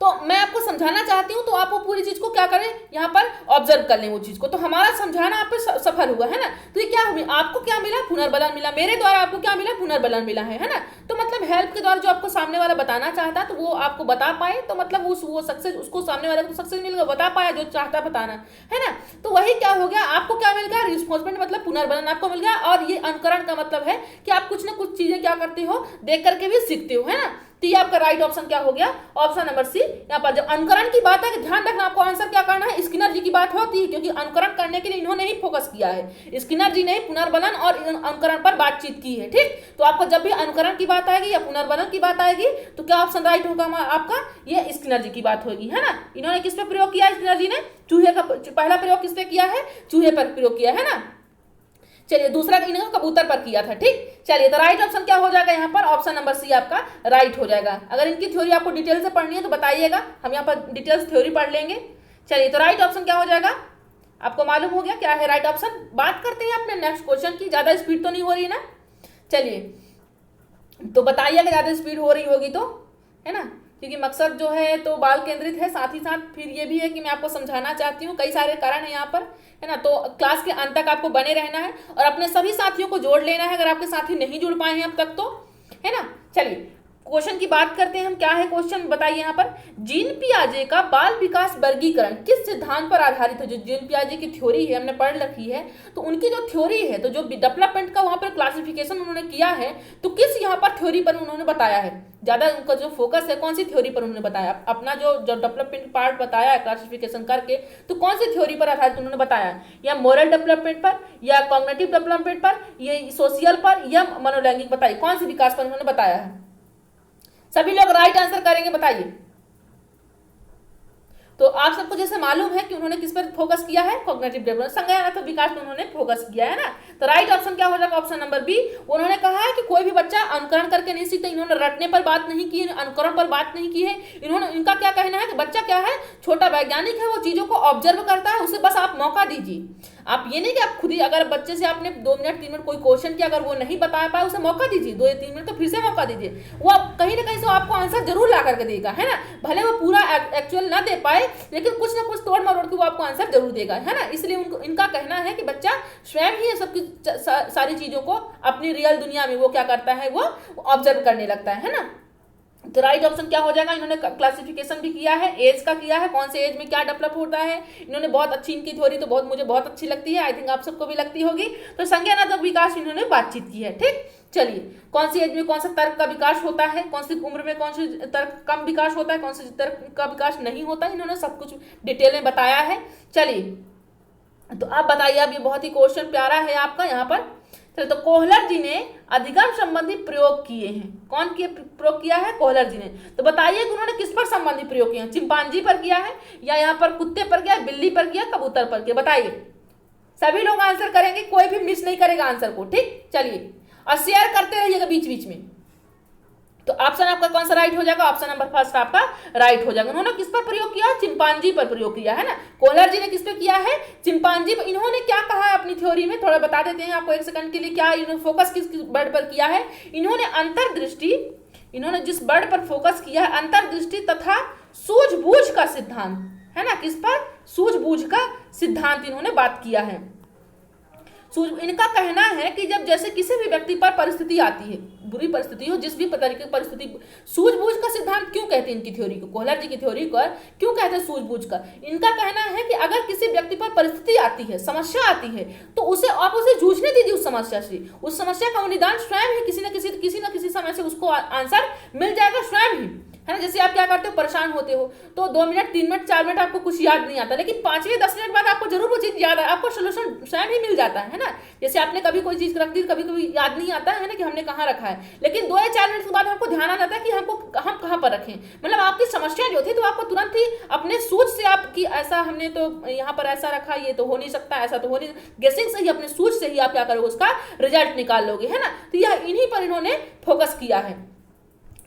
A: तो मैं आपको समझाना चाहती हूँ तो आप वो पूरी चीज को क्या करें यहाँ पर ऑब्जर्व कर लें वो चीज को, तो हमारा समझाना आप पे सफल हुआ, है ना। तो ये क्या हुआ, आपको क्या मिला, पुनर्बलन मिला, मेरे द्वारा आपको क्या मिला, पुनर्बलन मिला है ना। तो मतलब हेल्प के द्वारा जो आपको सामने वाला बताना चाहता तो वो आपको बता पाए, तो मतलब वो सक्सेस, उसको सामने वाले को सक्सेस मिल गया, बता पाया जो चाहता बताना, है ना। तो वही क्या हो गया, आपको क्या मिल गया, रिस्पॉन्सिबिलिटी मतलब पुनर्बलन आपको मिल गया। और ये अनुकरण का मतलब है कि आप कुछ ना कुछ चीजें क्या करते हो, देख करके भी सीखते हो, है ना। तो ये आपका राइट ऑप्शन क्या हो गया, ऑप्शन नंबर सी। यहाँ पर जब अनुकरण की बात है ध्यान रखना आपको आंसर क्या करना है, स्किनर जी की बात होती है, क्योंकि अनुकरण करने के लिए इन्होंने ही फोकस किया है, स्किनर जी ने पुनर्बलन और अनुकरण पर बातचीत की है, ठीक। तो आपको जब भी अनुकरण की बात आएगी या पुनर्बलन की बात आएगी तो क्या ऑप्शन राइट होगा आपका, ये स्किनर जी की बात होगी, है ना। इन्होंने किस पे प्रयोग किया, स्किनर जी ने चूहे का पहला प्रयोग किस पे किया है, चूहे पर प्रयोग किया है ना। चलिए दूसरा इन्होंने कबूतर पर किया था, ठीक। चलिए तो राइट ऑप्शन क्या हो जाएगा यहाँ पर, ऑप्शन नंबर सी आपका राइट हो जाएगा। अगर इनकी थ्योरी आपको डिटेल से पढ़नी है तो बताइएगा, हम यहाँ पर डिटेल्स थ्योरी पढ़ लेंगे। चलिए तो राइट ऑप्शन क्या हो जाएगा, आपको मालूम हो गया क्या है राइट ऑप्शन। बात करते हैं अपने नेक्स्ट क्वेश्चन की, ज्यादा स्पीड तो नहीं हो रही ना, चलिए तो बताइएगा ज्यादा स्पीड हो रही होगी तो, है ना, क्योंकि मकसद जो है तो बाल केंद्रित है, साथ ही साथ फिर ये भी है कि मैं आपको समझाना चाहती हूँ, कई सारे कारण है यहाँ पर, है ना। तो क्लास के अंत तक आपको बने रहना है और अपने सभी साथियों को जोड़ लेना है अगर आपके साथी नहीं जुड़ पाए हैं अब तक तो, है ना। चलिए क्वेश्चन की बात करते हैं हम, क्या है क्वेश्चन बताइए यहाँ पर। जीन पियाजे का बाल विकास वर्गीकरण किस सिद्धांत पर आधारित है, जो जीन पियाजे की थ्योरी है हमने पढ़ रखी है, तो उनकी जो थ्योरी है तो जो डेवलपमेंट का वहां पर क्लासिफिकेशन उन्होंने किया है तो किस यहाँ पर थ्योरी पर उन्होंने बताया है, ज्यादा उनका जो फोकस है कौन सी थ्योरी पर उन्होंने बताया, अपना जो डेवलपमेंट पार्ट बताया है क्लासिफिकेशन करके तो कौन सी थ्योरी पर आधारित उन्होंने बताया, या मोरल डेवलपमेंट पर, या कॉग्निटिव डेवलपमेंट पर, या सोशल पर, या मनोलैंगिक, बताइए कौन सी विकास पर उन्होंने बताया है। सभी लोग राइट आंसर करेंगे बताइए। तो आप सबको जैसे मालूम है कि उन्होंने किस पर फोकस किया है, कॉग्निटिव डेवलपमेंट, संज्ञानात्मक विकास पर उन्होंने फोकस किया है ना। तो राइट ऑप्शन क्या हो जाएगा, ऑप्शन नंबर बी। उन्होंने कहा है कि कोई भी बच्चा अनुकरण करके नहीं सीखता, इन्होंने रटने पर बात नहीं की है, अनुकरण पर बात नहीं की है, इन्होंने, इनका क्या कहना है कि बच्चा क्या है, छोटा वैज्ञानिक है, वो चीजों को ऑब्जर्व करता है, उसे बस आप मौका दीजिए। आप ये नहीं कि आप खुद ही, अगर बच्चे से आपने 2 मिनट 3 मिनट कोई क्वेश्चन किया, अगर वो नहीं बता पाए उसे मौका दीजिए, 2 या 3 मिनट तो फिर से मौका दीजिए, वो आप कहीं ना कहीं से आपको आंसर जरूर ला करके देगा, है ना। भले वो पूरा एक्चुअल ना दे पाए लेकिन कुछ ना कुछ तोड़ मरोड़ के वो आपको आंसर जरूर देगा, है ना। इसलिए उनको, इनका कहना है कि बच्चा स्वयं ही सबकी सारी चीजों को अपनी रियल दुनिया में वो क्या करता है, वो ऑब्जर्व करने लगता है ना। तो राइट ऑप्शन क्या हो जाएगा, इन्होंने क्लासिफिकेशन भी किया है, एज का किया है, कौन से एज में क्या डेवलप होता है, इन्होंने बहुत अच्छी, इनकी थ्योरी तो मुझे बहुत अच्छी लगती है, आई थिंक आप सबको भी लगती होगी। तो संज्ञानात्मक विकास इन्होंने बातचीत की है, ठीक। चलिए कौन सी एज में कौन सा तर्क का विकास होता है, कौन सी उम्र में कौन सी तर्क कम विकास होता है, कौन सी तर्क का विकास नहीं होता, इन्होंने सब कुछ डिटेल में बताया है। चलिए तो आप बताइए, अब ये बहुत ही क्वेश्चन प्यारा है आपका यहाँ पर। चलिए तो कोहलर जी ने अधिगम संबंधी प्रयोग किए हैं, कौन किए प्रयोग किया है, कोहलर जी ने। तो बताइए कि उन्होंने किस पर संबंधी प्रयोग किए हैं, चिंपांजी पर किया है, या यहाँ पर कुत्ते पर किया, बिल्ली पर किया, कबूतर पर किया, बताइए। सभी लोग आंसर करेंगे, कोई भी मिस नहीं करेगा आंसर को, ठीक। चलिए और शेयर करते रहिएगा बीच बीच में। तो ऑप्शन आपका कौन सा राइट हो जाएगा, ऑप्शन नंबर फर्स्ट आपका राइट हो जाएगा। उन्होंने किस पर प्रयोग किया, चिंपांजी पर प्रयोग किया है ना। कोहलर जी ने किस पे किया है, चिंपांजी पर। इन्होंने क्या कहा है अपनी थ्योरी में, थोड़ा बता देते हैं आपको 1 सेकंड के लिए, क्या इन्होंने फोकस किस बर्ड पर किया है। इन्होंने अंतर्दृष्टि, इन्होंने जिस बर्ड पर फोकस किया है, अंतर्दृष्टि तथा सूझबूझ का सिद्धांत, है ना, किस पर, सूझबूझ का सिद्धांत इन्होंने बात किया है। इनका कहना है कि जब जैसे किसी भी व्यक्ति पर परिस्थिति आती है, बुरी परिस्थिति हो, जिस भी तरीके की परिस्थिति, सूझबूझ का सिद्धांत क्यों कहते हैं इनकी थ्योरी को, कोहलर जी की थ्योरी को क्यों कहते हैं सूझबूझ का? इनका कहना है कि अगर किसी व्यक्ति पर परिस्थिति आती है, समस्या आती है, तो उसे आप उसे जूझने दीजिए उस समस्या से। उस समस्या का निदान स्वयं ही किसी न किसी समय से उसको आंसर मिल जाएगा स्वयं ही, है ना। जैसे आप क्या करते हो, परेशान होते हो तो 2 मिनट 3 मिनट 4 मिनट आपको कुछ याद नहीं आता, लेकिन 5वें 10 मिनट बाद आपको जरूर वो चीज याद है, आपको सोल्यूशन स्वयं ही मिल जाता है ना। जैसे आपने कभी कोई चीज रख दी, कभी कभी याद नहीं आता है ना कि हमने कहाँ रखा है, लेकिन 2 या 4 मिनट के बाद हमको ध्यान आ जाता है कि हम कहाँ पर रखें। मतलब आपकी समस्या जो थी तो आपको तुरंत ही अपने सूझ से आपकी ऐसा हमने तो यहाँ पर ऐसा रखा, ये तो हो नहीं सकता, ऐसा तो हो नहीं, गेसिंग से ही, अपने सूझ से ही आप क्या करोगे, उसका रिजल्ट निकाल लोगे, है ना। तो यह इन्हीं पर इन्होंने फोकस किया है।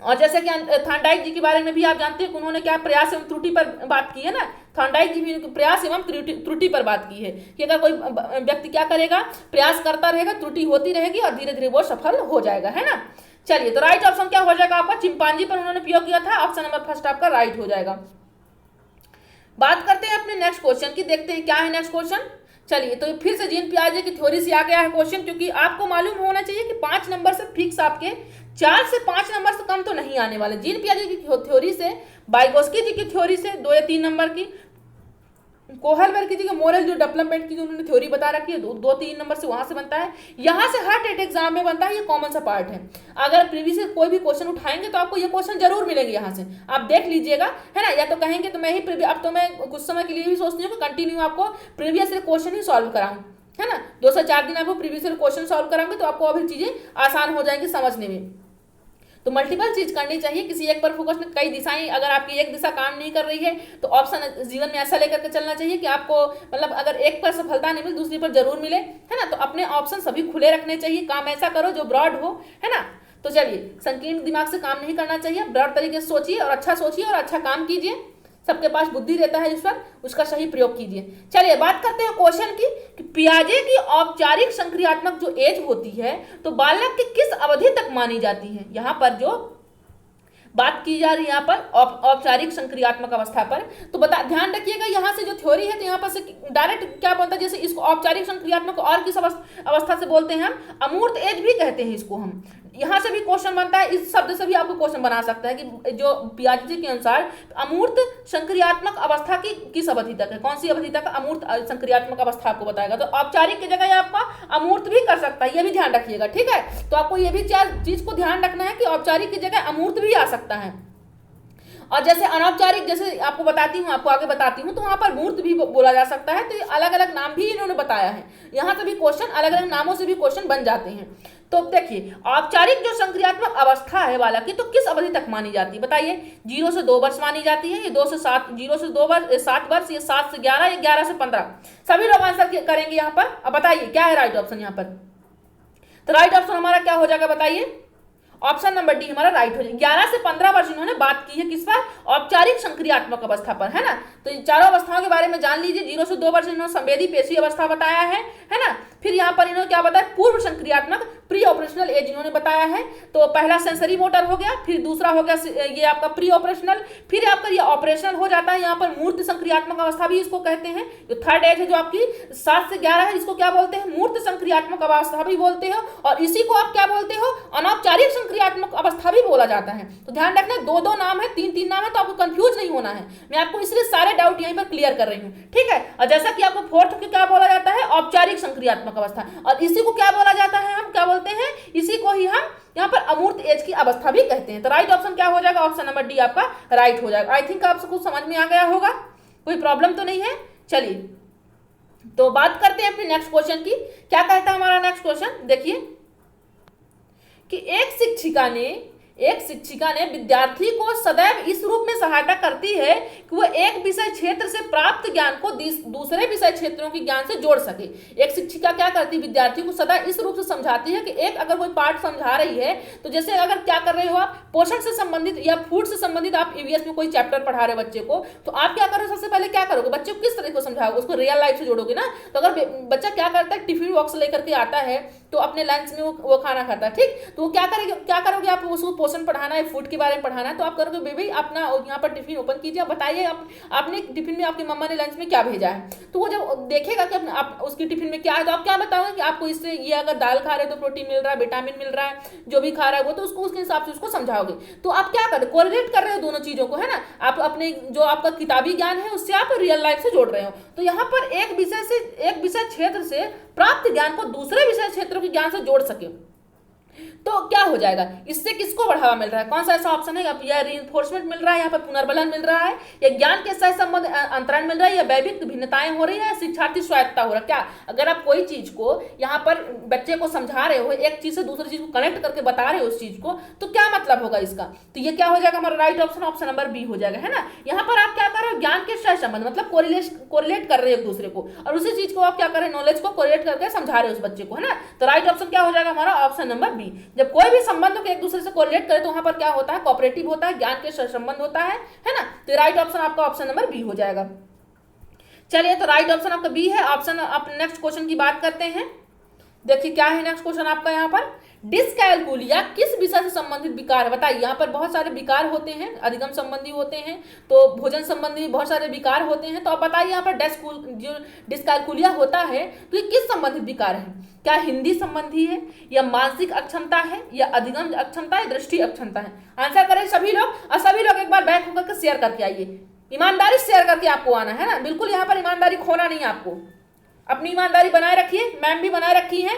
A: और जैसे कि थॉर्नडाइक जी के बारे में भी आप जानते हैं कि उन्होंने क्या प्रयास एवं त्रुटि पर बात की है ना। थॉर्नडाइक जी भी प्रयास एवं त्रुटि पर बात की है कि अगर कोई व्यक्ति क्या करेगा, प्रयास करता रहेगा, त्रुटि होती रहेगी और धीरे धीरे वो सफल हो जाएगा, है ना। चलिए, तो राइट ऑप्शन क्या हो जाएगा आपका, चिंपांजी पर उन्होंने प्रयोग किया था, ऑप्शन नंबर फर्स्ट आपका राइट हो जाएगा। बात करते हैं अपने नेक्स्ट क्वेश्चन की, देखते हैं क्या है नेक्स्ट क्वेश्चन। चलिए, तो फिर से जीन पियाजे की थ्योरी से आ गया है क्वेश्चन, क्योंकि आपको मालूम होना चाहिए कि 5 नंबर से फिक्स, आपके 4 से 5 नंबर से कम तो नहीं आने वाले। जीन पियाजे की थ्योरी से, वाइगोस्की जी की थ्योरी से 2 या 3 नंबर की, कोहलबर्ग जी के मोरल जो डेवलपमेंट की जो उन्होंने थ्योरी बता रखी है 2-3 नंबर से वहां से बनता है, यहाँ से हर टेट एग्जाम में बनता है, ये कॉमन सा पार्ट है। अगर प्रीवियस कोई भी क्वेश्चन उठाएंगे तो आपको ये क्वेश्चन जरूर मिलेंगे, यहाँ से आप देख लीजिएगा, है ना। या तो कहेंगे तो मैं ही अब तो मैं कुछ समय के लिए भी सोचती हूँ कि कंटिन्यू आपको प्रीवियस क्वेश्चन ही सॉल्व कराऊँ, है ना। 2 से 4 दिन आपको प्रीवियस क्वेश्चन सॉल्व कराऊंगे तो आपको अभी चीजें आसान हो जाएंगी समझने में। तो मल्टीपल चीज करनी चाहिए, किसी एक पर फोकस में कई दिशाएं, अगर आपकी एक दिशा काम नहीं कर रही है तो ऑप्शन जीवन में ऐसा लेकर के चलना चाहिए कि आपको मतलब अगर एक पर सफलता नहीं मिले दूसरी पर जरूर मिले, है ना। तो अपने ऑप्शन सभी खुले रखने चाहिए, काम ऐसा करो जो ब्रॉड हो, है ना। तो चलिए, संकीर्ण दिमाग से काम नहीं करना चाहिए, ब्रॉड तरीके से सोचिए और अच्छा सोचिए और अच्छा काम कीजिए। सबके पास बुद्धि रहता है ईश्वर, उसका सही प्रयोग कीजिए। चलिए, बात करते हैं क्वेश्चन की कि पियाजे की औपचारिक संक्रियात्मक जो एज होती है तो बालक की किस अवधि तक मानी जाती है। यहाँ पर जो बात की जा रही है यहाँ पर औपचारिक संक्रियात्मक अवस्था पर, तो ध्यान रखिएगा यहाँ से जो थ्योरी है तो यहाँ पर से डायरेक्ट क्या बोलता है, जैसे इसको औपचारिक संक्रियात्मक और किस अवस्था से बोलते हैं हम, अमूर्त एज भी कहते हैं इसको हम। यहाँ से भी क्वेश्चन बनता है, इस शब्द से भी आपको क्वेश्चन बना सकता है कि जो पियाजे के अनुसार अमूर्त संक्रियात्मक अवस्था की किस अवधि तक है, कौन सी अवधि तक अमूर्त संक्रियात्मक अवस्था आपको बताएगा। तो औपचारिक की जगह आपका अमूर्त भी कर सकता है, ये भी ध्यान रखिएगा, ठीक है। तो आपको ये भी चीज को ध्यान रखना है कि औपचारिक की जगह अमूर्त भी आ सकता है। और जैसे अनौपचारिक, जैसे आपको बताती हूँ, आपको आगे बताती हूँ, तो वहां पर मूर्त भी बोला जा सकता है। तो ये अलग अलग नाम भी इन्होंने बताया है, यहाँ से भी क्वेश्चन अलग अलग नामों से भी क्वेश्चन बन जाते हैं। तो देखिए, औपचारिक जो संक्रियात्मक अवस्था है बालक की तो किस अवधि तक मानी जाती है, बताइए। 0 से 2 वर्ष मानी जाती है, ये 2 से 7, 0 से 2 वर्ष 7 वर्ष, ये 7 से 11, ये 11 से 15। सभी लोग आंसर करेंगे यहाँ पर। अब बताइए क्या है राइट ऑप्शन यहाँ पर। तो राइट ऑप्शन हमारा क्या हो जाएगा, बताइए। ऑप्शन नंबर डी हमारा राइट हो जाएगा। 11 से 15 वर्ष इन्होंने बात की है किस पर, औपचारिक संक्रियात्मक अवस्था पर, है ना। तो इन चारों अवस्थाओं के बारे में जान लीजिए। 0 से 2 वर्ष इन्होंने संवेदी पेशी अवस्था बताया है ना। फिर यहाँ पर इन्होंने क्या बताया, पूर्व संक्रियात्मक प्री ऑपरेशनल एज इन्होंने बताया है। तो पहला सेंसरी मोटर हो गया, फिर दूसरा हो गया ये आपका प्री ऑपरेशनल, फिर आपका ये ऑपरेशनल हो जाता है। यहाँ पर मूर्त संक्रियात्मक अवस्था भी इसको कहते हैं। जो थर्ड एज है जो आपकी 7 से 11 है, इसको क्या बोलते हैं, मूर्त संक्रियात्मक अवस्था भी बोलते हो, और इसी को आप क्या बोलते हो, अनौपचारिक संक्रियात्मक अवस्था भी बोला जाता है। तो ध्यान रखना, 2-2 नाम है, 3-3 नाम है, तो आपको कंफ्यूज नहीं होना है। मैं आपको इसलिए सारे डाउट यहीं पर क्लियर कर रही हूँ, ठीक है। और जैसा कि आपको फोर्थ क्या बोला जाता है, औपचारिक संक्रियात्मक अवस्था, और इसी को क्या बोला जाता है, हम क्या बोलते हैं, इसी को ही हम यहाँ पर अमूर्त एज की अवस्था भी कहते हैं। तो राइट ऑप्शन क्या हो जाएगा, ऑप्शन नंबर डी आपका राइट हो जाएगा। आई थिंक आप सबको समझ में आ गया होगा, कोई प्रॉब्लम तो नहीं है। चलिए, तो बात करते हैं अपने नेक्स्ट क्वेश्चन की। क्या कहता है हमारा नेक्स्ट क्वेश्चन, देखिए कि एक शिक्षिका ने विद्यार्थी को सदैव इस रूप में सहायता करती है कि वह एक विषय क्षेत्र से प्राप्त ज्ञान को दूसरे विषय क्षेत्रों के ज्ञान से जोड़ सके। एक शिक्षिका क्या करती है, विद्यार्थी को सदा इस रूप से समझाती है कि एक अगर कोई पाठ समझा रही है तो जैसे अगर क्या कर रहे हो आप, पोषण से संबंधित या फूड से संबंधित आप ईवीएस में कोई चैप्टर पढ़ा रहे हो बच्चे को, तो आप क्या करोगे, सबसे पहले क्या करोगे, बच्चे को किस तरह को समझाओगे, उसको रियल लाइफ से जोड़ोगे ना। तो अगर बच्चा क्या करता है, टिफिन बॉक्स लेकर के आता है तो अपने लंच में वो खाना खाता है, ठीक। तो वो क्या करोगे आप, उसको पोषण पढ़ाना है, फूड के बारे में पढ़ाना है, तो आप करोगे बेबी अपना यहाँ पर टिफिन ओपन कीजिए, आप बताइए आपने टिफिन में आपकी मम्मा ने लंच में क्या भेजा है। तो वो जब देखेगा कि आप उसकी टिफिन में क्या है, तो आप क्या बताओगे कि आपको इससे ये, अगर दाल खा रहे हो तो प्रोटीन मिल रहा है, विटामिन मिल रहा है, जो भी खा रहा है वो, तो उसको उसके हिसाब से उसको समझाओगे। तो आप क्या कर रहे हो, कोरिलेट कर रहे हो दोनों चीजों को, है ना। आप अपने जो आपका किताबी ज्ञान है उससे आप रियल लाइफ से जोड़ रहे हो। तो यहाँ पर एक विषय क्षेत्र से प्राप्त ज्ञान को दूसरे विषय क्षेत्रों के ज्ञान से जोड़ सके, तो क्या हो जाएगा, इससे किसको बढ़ावा मिल रहा है, कौन सा ऐसा ऑप्शन है, या रीइंफोर्समेंट मिल रहा है, यहाँ पर पुनर्बलन मिल रहा है, या ज्ञान के सह संबंध अंतरण मिल रहा है, या वैविक भिन्नताएं हो रही है, या शिक्षार्थी स्वायत्ता हो रहा है। क्या अगर आप कोई चीज को यहाँ पर बच्चे को समझा रहे हो, एक चीज से दूसरी चीज को कनेक्ट करके बता रहे हो उस चीज को, तो क्या मतलब होगा इसका। तो ये क्या हो जाएगा हमारा राइट ऑप्शन नंबर बी हो जाएगा, है ना। यहाँ पर आप क्या कर रहे हो, ज्ञान के सह संबंध, मतलब कोरिलेट कर रहे हो एक दूसरे को, और उसी चीज को आप क्या कर रहे हो, नॉलेज को कोरिलेट करके समझा रहे हो उस बच्चे को, है ना। तो राइट ऑप्शन क्या हो जाएगा हमारा, ऑप्शन नंबर बी। जब कोई भी संबंधों के एक दूसरे से कोरिलेट करे तो वहां पर क्या होता है, कोऑपरेटिव होता है, ज्ञान के संबंध होता है ना। तो राइट ऑप्शन आपका ऑप्शन नंबर बी हो जाएगा। चलिए, तो राइट ऑप्शन आपका बी है ऑप्शन। आप नेक्स्ट क्वेश्चन की बात करते हैं। देखिए क्या है नेक्स्ट क्वेश्चन आपका, यहाँ पर डिस्कैलकुलिया किस विषय से संबंधित विकार है, बताइए। यहाँ पर बहुत सारे विकार होते हैं, अधिगम संबंधी होते हैं, तो भोजन संबंधी बहुत सारे विकार होते हैं। तो आप बताइए यहाँ पर जो डिस्कैलकुलिया होता है तो ये किस संबंधित विकार है, क्या हिंदी संबंधी है, या मानसिक अक्षमता है, या अधिगम अक्षमता, या दृष्टि अक्षमता है। आंसर करें सभी लोग, और सभी लोग एक बार बैक होकर के शेयर करके आइए, ईमानदारी शेयर करके आपको आना है ना, बिल्कुल यहाँ पर ईमानदारी खोना नहीं है आपको, अपनी ईमानदारी बनाए रखिए, मैम भी बनाए रखी है।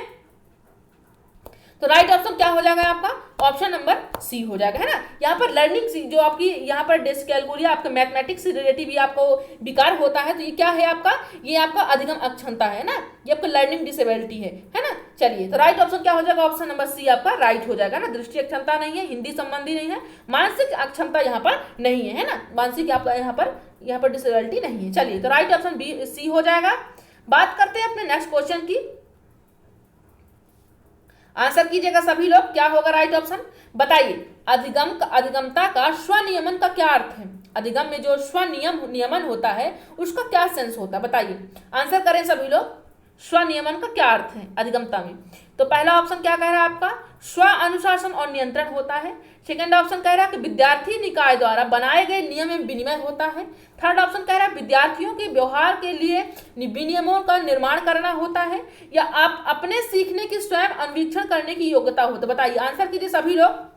A: तो राइट ऑप्शन क्या हो जाएगा आपका, ऑप्शन नंबर सी हो जाएगा, है ना। यहाँ पर लर्निंग जो आपकी यहाँ पर डिस्कैलकुलिया आपका मैथमेटिक्स से रिलेटिव भी आपको विकार होता है, तो ये क्या है आपका, ये आपका अधिगम अक्षमता है ना, ये आपका लर्निंग डिसेबिलिटी है ना। चलिए, तो राइट ऑप्शन क्या हो जाएगा, ऑप्शन नंबर सी आपका राइट हो जाएगा ना। दृष्टि अक्षमता नहीं है, हिंदी संबंधी नहीं है, मानसिक अक्षमता यहाँ पर नहीं है ना, मानसिक आपका यहाँ पर डिसेबिलिटी नहीं है। चलिए, तो राइट ऑप्शन बी सी हो जाएगा। बात करते हैं अपने नेक्स्ट क्वेश्चन की, आंसर कीजिएगा सभी लोग, क्या होगा राइट ऑप्शन, बताइए। अधिगमता का स्वनियमन का क्या अर्थ है, अधिगम में जो नियमन होता है उसका क्या सेंस होता है, बताइए। आंसर करें सभी लोग, स्वनियमन का क्या अर्थ है अधिगमता में। तो पहला ऑप्शन क्या कह रहा है आपका, स्व अनुशासन और नियंत्रण होता है। सेकंड ऑप्शन कह रहा है कि विद्यार्थी निकाय द्वारा बनाए गए नियम में विनिमय होता है। थर्ड ऑप्शन कह रहा है विद्यार्थियों के व्यवहार के लिए विनियमों का निर्माण करना होता है, या आप अपने सीखने की स्वयं अन्वेषण करने की योग्यता होता है। बताइए, आंसर कीजिए सभी लोग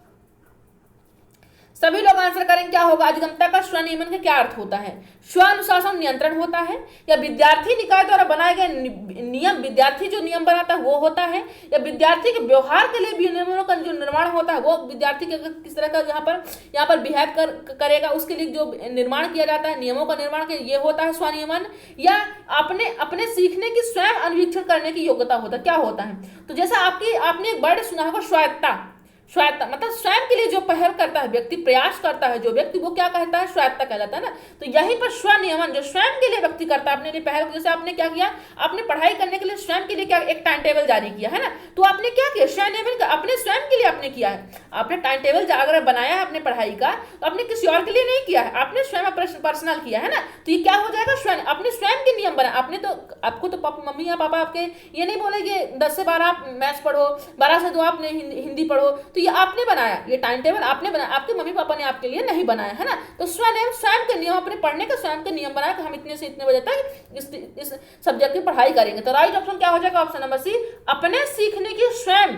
A: आंसर करें, क्या होगा, अधिगमता का स्वनियमन का क्या अर्थ होता है, स्व अनुशासन नियंत्रण होता है, या विद्यार्थी निकाय द्वारा बनाए गए नियम, विद्यार्थी जो नियम बनाता है वो होता है, या विद्यार्थी के व्यवहार के लिए नियमों का जो निर्माण होता है वो विद्यार्थी के किस तरह का यहाँ पर बिहेव करेगा उसके लिए जो निर्माण किया जाता है, नियमों का निर्माण ये होता है स्वनियमन, या अपने सीखने की स्वयं अन्वेषण करने की योग्यता होता है, क्या होता है। तो जैसा आपने एक वर्ड सुना होगा स्वायत्ता मतलब स्वयं के लिए जो पहल करता है व्यक्ति, प्रयास करता है जो व्यक्ति, वो क्या कहता है, स्वायत्ता कहलाता है ना। तो यहीं पर स्वनियमन जो स्वयं के लिए व्यक्ति करता है, अपने लिए पहल, जैसे आपने क्या किया, आपने पढ़ाई करने के लिए स्वयं के लिए क्या एक टाइम टेबल जारी किया है ना, तो आपने क्या किया, स्वनियमन अपने स्वयं के लिए आपने किया है। आपने टाइम टेबल अगर बनाया है अपने पढ़ाई का, तो आपने किसी और के लिए नहीं किया है, आपने स्वयं पर्सनल किया है ना। तो ये क्या हो जाएगा, स्वयं अपने स्वयं के नियम बनाए। आपने तो आपको तो मम्मी या पापा आपके ये नहीं बोलेंगे 10 से 12 आप मैथ्स पढ़ो, 12 से 2 आपने हिंदी पढ़ो, तो ये आपने बनाया, ये टाइम टेबल आपने बनाया, आपके मम्मी पापा ने आपके लिए नहीं बनाया है ना। तो स्वयं के नियम, अपने पढ़ने का स्वयं के नियम बनाया कि हम इतने से इतने बजे तक इस सब्जेक्ट की पढ़ाई करेंगे। तो राइट ऑप्शन क्या हो जाएगा, ऑप्शन नंबर सी, अपने सीखने की स्वयं,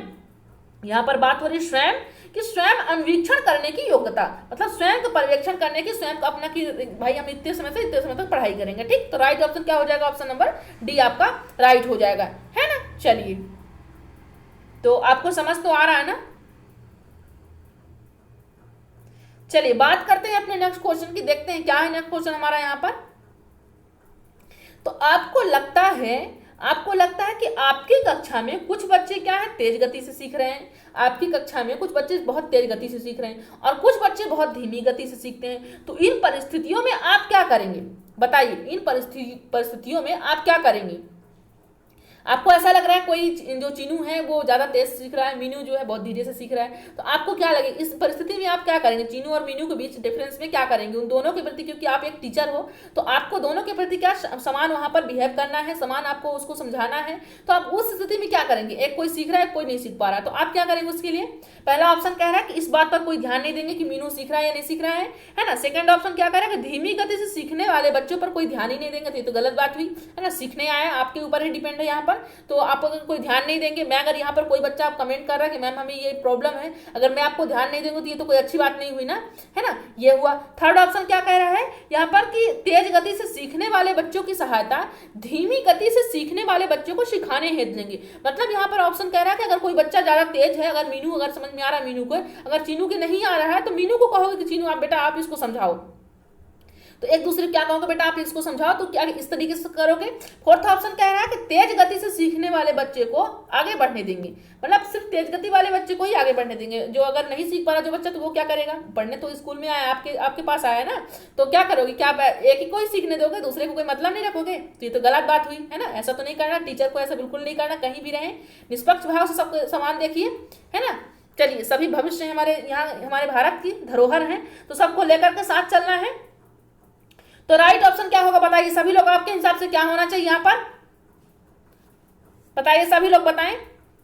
A: यहाँ पर बात हो रही है स्वयं कि स्वयं अन्वेषण करने की योग्यता, मतलब स्वयं का पर्यवेक्षण करने की, स्वयं को अपना कि भाई हम इतने समय से इतने समय तक पढ़ाई करेंगे, ठीक। तो राइट ऑप्शन क्या हो जाएगा, ऑप्शन नंबर डी आपका राइट हो जाएगा, है ना। चलिए, तो आपको समझ तो आ रहा है ना। चलिए बात करते हैं अपने नेक्स्ट क्वेश्चन की, देखते हैं क्या है नेक्स्ट क्वेश्चन हमारा यहाँ पर। तो आपको लगता है कि आपकी कक्षा में कुछ बच्चे क्या है, तेज गति से सीख रहे हैं, आपकी कक्षा में कुछ बच्चे बहुत तेज गति से सीख रहे हैं और कुछ बच्चे बहुत धीमी गति से सीखते हैं। तो इन परिस्थितियों में आप क्या करेंगे, बताइए, इन परिस्थितियों में आप क्या करेंगे। आपको ऐसा लग रहा है कोई जो चीनू है वो ज़्यादा तेज सीख रहा है, मीनू जो है बहुत धीरे से सीख रहा है, तो आपको क्या लगे इस परिस्थिति में आप क्या करेंगे? चीनू और मीनू के बीच डिफरेंस में क्या करेंगे उन दोनों के प्रति? क्योंकि आप एक टीचर हो तो आपको दोनों के प्रति क्या समान वहाँ पर बिहेव करना है, समान आपको उसको समझाना है। तो आप उस स्थिति में क्या करेंगे? एक कोई सीख रहा है, कोई नहीं सीख पा रहा, तो आप क्या करेंगे उसके लिए? पहला ऑप्शन कह रहा है कि इस बात पर कोई ध्यान नहीं देंगे कि मीनू सीख रहा है या नहीं सीख रहा है ना। सेकंड ऑप्शन क्या कह रहा है कि धीमी गति से सीखने वाले बच्चों पर कोई ध्यान ही नहीं देंगे, तो ये तो गलत बात हुई, है ना। सीखने आया आपके ऊपर ही डिपेंड है यहाँ पर, तो आप अगर कोई ध्यान नहीं देंगे, मैं अगर यहाँ पर कोई बच्चा आप कमेंट कर रहा है कि मैम हमें ये प्रॉब्लम है, अगर मैं आपको ध्यान नहीं दूंगी तो ये तो कोई अच्छी बात नहीं हुई ना, है ना। ये हुआ। थर्ड ऑप्शन क्या कह रहा है यहाँ पर कि तेज गति से सीखने वाले बच्चों की सहायता धीमी गति से सीखने वाले बच्चों को सिखाने हेतु देंगे। मतलब यहाँ पर ऑप्शन कह रहा है कि अगर कोई बच्चा ज्यादा तेज है, अगर मीनू अगर समझ में आ रहा है मीनू को, अगर चीनू के नहीं आ रहा है तो मीनू को कहोगे कि चीनू आप बेटा आप इसको समझाओ, तो एक दूसरे क्या कहोगे बेटा आप इसको समझाओ, तो क्या इस तरीके से करोगे। फोर्थ ऑप्शन कह रहा है कि तेज गति से सीखने वाले बच्चे को आगे बढ़ने देंगे, मतलब सिर्फ तेज गति वाले बच्चे को ही आगे बढ़ने देंगे, जो अगर नहीं सीख पा रहा जो बच्चा तो वो क्या करेगा? पढ़ने तो स्कूल में आया, आपके पास आया ना, तो क्या करोगे? क्या एक ही को ही सीखने दोगे, दूसरे को कोई मतलब नहीं रखोगे? तो ये तो गलत बात हुई, है ना। ऐसा तो नहीं करना, टीचर को ऐसा बिल्कुल नहीं करना, कहीं भी रहे निष्पक्ष भाव से सबको समान देखिए, है ना। चलिए, सभी भविष्य हमारे यहाँ हमारे भारत की धरोहर है, तो सबको लेकर के साथ चलना है। तो राइट ऑप्शन क्या होगा बताइए सभी लोग, आपके हिसाब से क्या होना चाहिए यहाँ पर? बताइए सभी लोग बताएं।